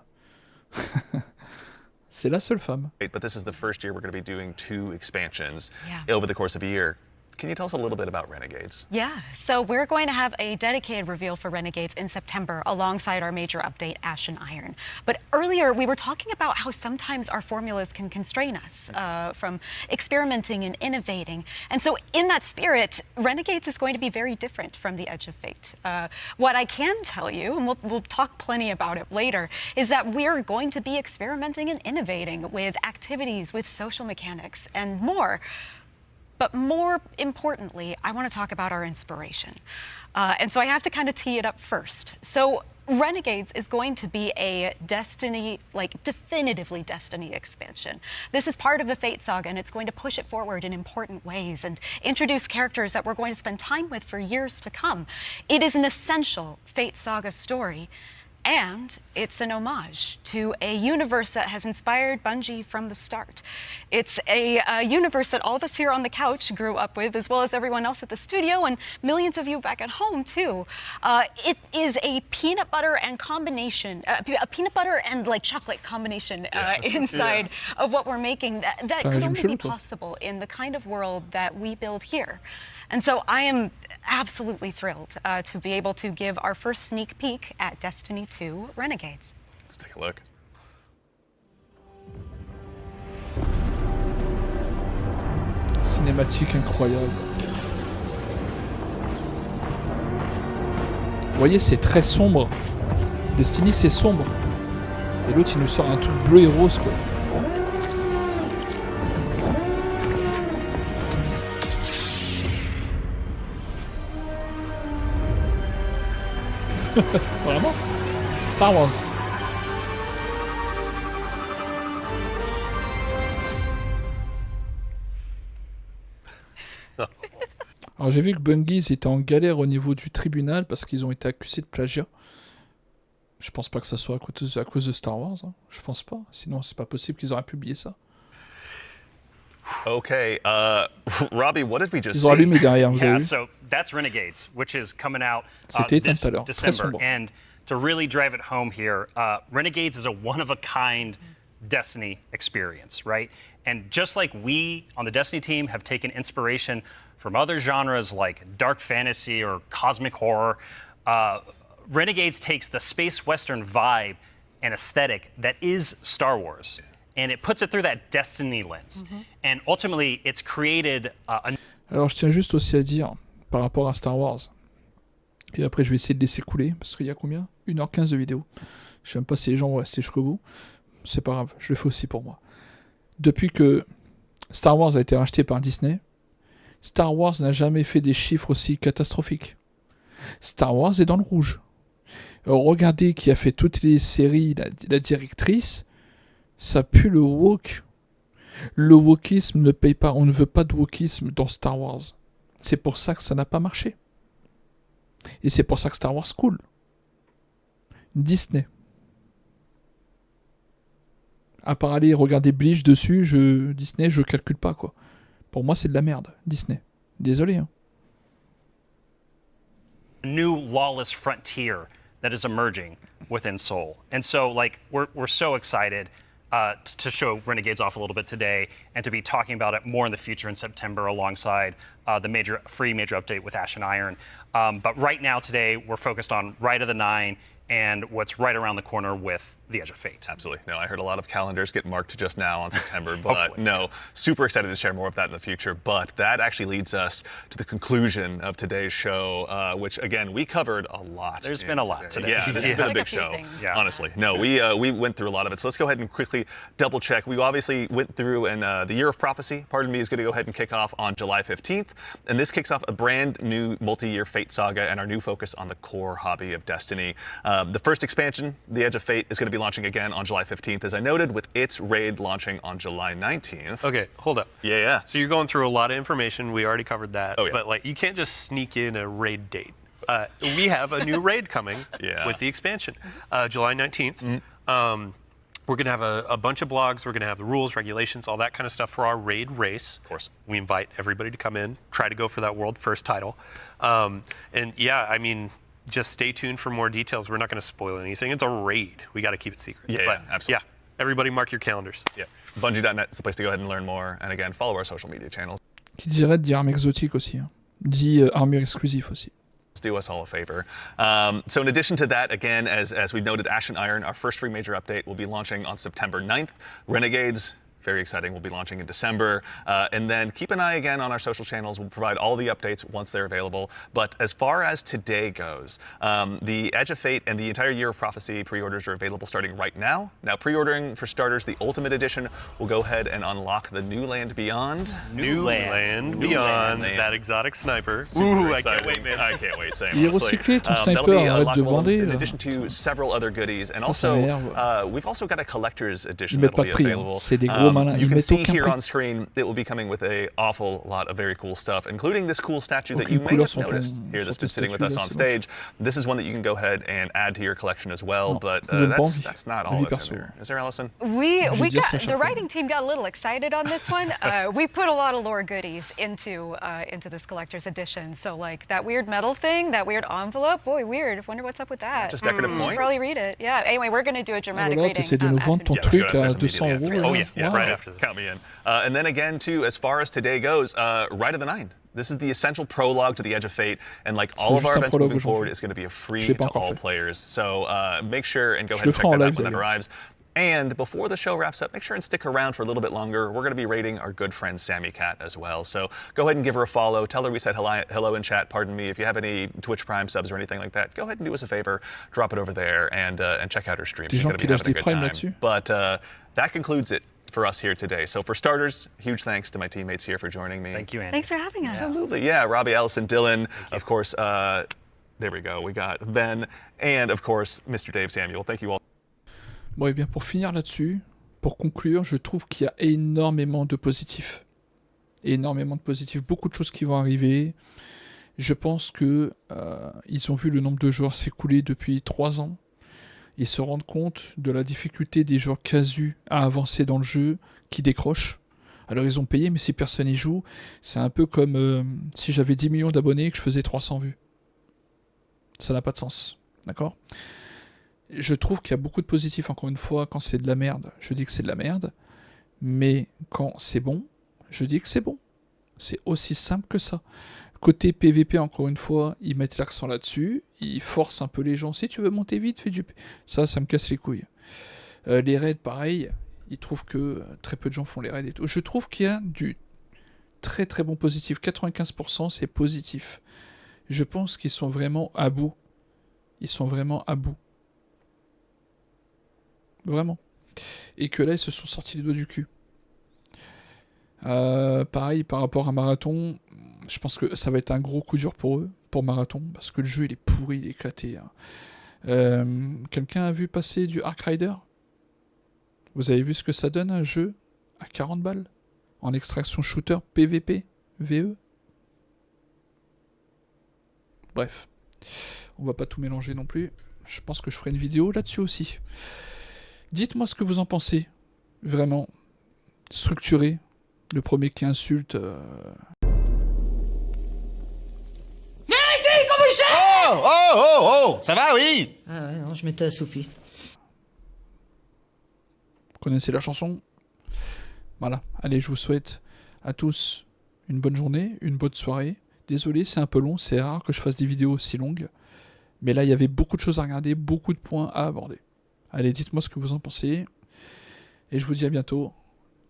C'est la seule femme. But this is the first year we're going to be doing 2 expansions Yeah. over the course of a year. Can you tell us a little bit about Renegades? Yeah, so we're going to have a dedicated reveal for Renegades in September alongside our major update, Ash and Iron. But earlier we were talking about how sometimes our formulas can constrain us from experimenting and innovating. And so in that spirit, Renegades is going to be very different from the Edge of Fate. What I can tell you, and we'll talk plenty about it later, is that we're going to be experimenting and innovating with activities, with social mechanics, and more. But more importantly, I want to talk about our inspiration. And so I have to kind of tee it up first. So Renegades is going to be a Destiny, like definitively Destiny expansion. This is part of the Fate saga, and it's going to push it forward in important ways and introduce characters that we're going to spend time with for years to come. It is an essential Fate saga story. And it's an homage to a universe that has inspired Bungie from the start. It's a universe that all of us here on the couch grew up with, as well as everyone else at the studio and millions of you back at home too. It is a peanut butter and combination, a peanut butter and like chocolate combination inside of what we're making that could only be possible in the kind of world that we build here. And so I am absolutely thrilled to be able to give our first sneak peek at Destiny 2 Renegades. Let's take a look. Cinématique incroyable. Vous voyez, c'est très sombre. Destiny, c'est sombre. Et l'autre, il nous sort un truc bleu et rose, quoi. Vraiment? Star Wars. Alors j'ai vu que Bungie était en galère au niveau du tribunal parce qu'ils ont été accusés de plagiat. Je pense pas que ça soit à cause de Star Wars. Hein. Je pense pas. Sinon c'est pas possible qu'ils auraient publié ça. Okay, Robbie, what did we just Ils ont allumé derrière, vous avez Yeah, vu? so that's Renegades, which is coming out C'était éteint this tout à l'heure. Très December. sombre. And to really drive it home here, Renegades is a one-of-a-kind Destiny experience, right? And just like we on the Destiny team have taken inspiration from other genres like dark fantasy or cosmic horror, Renegades takes the space western vibe and aesthetic that is Star Wars, and it puts it through that Destiny lens. And ultimately, it's created a Alors je tiens juste aussi à dire par rapport à Star Wars. Et après je vais essayer de laisser couler parce qu'il y a combien 1h15 de vidéo. Je sais même pas si les gens vont rester jusqu'au bout. C'est pas grave, je le fais aussi pour moi. Depuis que Star Wars a été racheté par Disney, Star Wars n'a jamais fait des chiffres aussi catastrophiques. Star Wars est dans le rouge. Alors, regardez qui a fait toutes les séries, la directrice, ça pue le woke. Le wokisme ne paye pas, on ne veut pas de wokisme dans Star Wars. C'est pour ça que ça n'a pas marché. Et c'est pour ça que Star Wars coule. Disney. À part aller regarder Bleach dessus, Disney, je calcule pas, quoi. Pour moi, c'est de la merde, Disney. Désolé, hein. new lawless frontier that is emerging within Seoul. And so, like, we're so excited to show Renegades off a little bit today and to be talking about it more in the future in September alongside the free major update with Ash and Iron. But right now, today, we're focused on Rite of the Nine and what's right around the corner with the Edge of Fate. Absolutely. No, I heard a lot of calendars get marked just now on September, but Hopefully. no, super excited to share more of that in the future. But that actually leads us to the conclusion of today's show, which again, we covered a lot. There's been a lot today. Yeah, this has been a Like big a few show, things. Yeah. honestly. No, we went through a lot of it. So let's go ahead and quickly double check. We obviously went through, and the Year of Prophecy, pardon me, is going to go ahead and kick off on July 15th. And this kicks off a brand new multi-year Fate saga and our new focus on the core hobby of Destiny. The first expansion, The Edge of Fate, is going to be launching again on July 15th, as I noted, with its raid launching on July 19th. Okay, hold up. Yeah. So you're going through a lot of information. We already covered that. Oh, yeah. But like, you can't just sneak in a raid date. We have a new raid coming Yeah. with the expansion, July 19th. We're going to have a bunch of blogs. We're going to have the rules, regulations, all that kind of stuff for our raid race. Of course. We invite everybody to come in, try to go for that world first title. And yeah, I mean, just stay tuned for more details. We're not going to spoil anything. It's a raid. We got to keep it secret. Yeah, But, absolutely. Yeah, everybody mark your calendars. Yeah. Bungie.net is the place to go ahead and learn more. And again, follow our social media channels. Qui dirait de dire arme exotique aussi. Hein. Dit armure exclusive aussi. Do us all a favor. So in addition to that, again, as we noted, Ash and Iron, our first free major update, will be launching on September 9th. Renegades, very exciting, will be launching in December. And then keep an eye again on our social channels. We'll provide all the updates once they're available. But as far as today goes, the Edge of Fate and the entire Year of Prophecy pre-orders are available starting right now. Now, pre-ordering for starters, the Ultimate Edition will go ahead and unlock the New Land Beyond. New Land Beyond, that exotic sniper. Super I can't exciting. wait, man. I can't wait, same. Il est honestly. recyclé, ton That'll sniper, be arrête de unlockable bander, in là. addition to several other goodies. And Ça also, m'énerve. we've also got a collector's edition Ils mettent that'll pas be de prix, hein. available. C'est des gros malins. You Ils can mettent see aucun here prix. on screen, it will be coming with an awful lot of very cool stuff, including this cool statue that Aucune you may couleur have sur ton- noticed here sur that's tes been sitting with statues, us là, on c'est stage. This is one that you can go ahead and add to your collection as well, Non, but il donne pas that's, envie. that's not La all vie that's in perso. there. Is there, Allison? We Je dis ça got chaque the fois. writing team got a little excited on this one. We put a lot of lore goodies into this collector's edition. So like that weird metal thing, that weird envelope, boy, weird. Wonder what's up with that. Just decorative You should points? probably read it. Yeah. Anyway, we're going to do a dramatic Voilà, reading. t'essaies de nous as vendre we ton go. let's do truc that à as 200 immediately. euros. Oh, là. yeah, yeah, Wow. right after this. Count me in. And then again, too, as far as today goes, Ride of the Nine. This is the essential prologue to the Edge of Fate, and like all of juste our un events prologue moving forward aujourd'hui. is going to be a Je free l'ai pas to encore all fait. players. So make sure and go Je ahead le and check ferai en that out live, when that d'ailleurs. arrives. And before the show wraps up, make sure and stick around for a little bit longer. We're going to be rating our good friend Sammy Cat as well. So go ahead and give her a follow. Tell her we said hello in chat. Pardon me. If you have any Twitch Prime subs or anything like that, go ahead and do us a favor. Drop it over there and check out her stream. Des She's gens going to qui be lâchent having a des good primes time. là-dessus. But that concludes it for us here today. So for starters, huge thanks to my teammates here for joining me. Thank you, Andy. Thanks for having us. Absolutely, yeah. Robbie, Allison, Dylan, of course. There we go. We got Ben, and of course, Mr. Dave Samuel. Thank you all. Bon, et bien pour finir là-dessus, pour conclure, je trouve qu'il y a énormément de positifs. Énormément de positifs. Beaucoup de choses qui vont arriver. Je pense que ils ont vu le nombre de joueurs s'écouler depuis 3 ans. Ils se rendent compte de la difficulté des joueurs casus à avancer dans le jeu, qui décrochent. Alors ils ont payé, mais si personne y joue, c'est un peu comme si j'avais 10 millions d'abonnés et que je faisais 300 vues. Ça n'a pas de sens. D'accord ? Je trouve qu'il y a beaucoup de positifs, encore une fois. Quand c'est de la merde, je dis que c'est de la merde. Mais quand c'est bon, je dis que c'est bon. C'est aussi simple que ça. Côté PVP, encore une fois, ils mettent l'accent là-dessus. Ils forcent un peu les gens. Si tu veux monter vite, fais du... Ça me casse les couilles. Les raids, pareil. Ils trouvent que très peu de gens font les raids et tout. Je trouve qu'il y a du très très bon positif. 95% c'est positif. Je pense qu'ils sont vraiment à bout. Ils sont vraiment à bout. Vraiment. Et que là, ils se sont sortis les doigts du cul. Pareil, par rapport à Marathon, je pense que ça va être un gros coup dur pour eux, pour Marathon, parce que le jeu, il est pourri, il est éclaté. Hein. Quelqu'un a vu passer du Ark Rider ? Vous avez vu ce que ça donne, un jeu à 40 balles en extraction shooter PVP, VE ? Bref, on va pas tout mélanger non plus. Je pense que je ferai une vidéo là-dessus aussi. Dites-moi ce que vous en pensez. Vraiment. Structuré. Le premier qui insulte... Oh! Ça va, oui? Ah ouais, non, je m'étais assoupi. Vous connaissez la chanson ? Voilà. Allez, je vous souhaite à tous une bonne journée, une bonne soirée. Désolé, c'est un peu long. C'est rare que je fasse des vidéos aussi longues. Mais là, il y avait beaucoup de choses à regarder, beaucoup de points à aborder. Allez, dites-moi ce que vous en pensez. Et je vous dis à bientôt.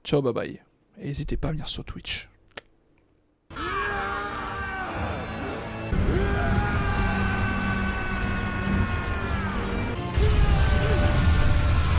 Ciao, bye bye. Et n'hésitez pas à venir sur Twitch.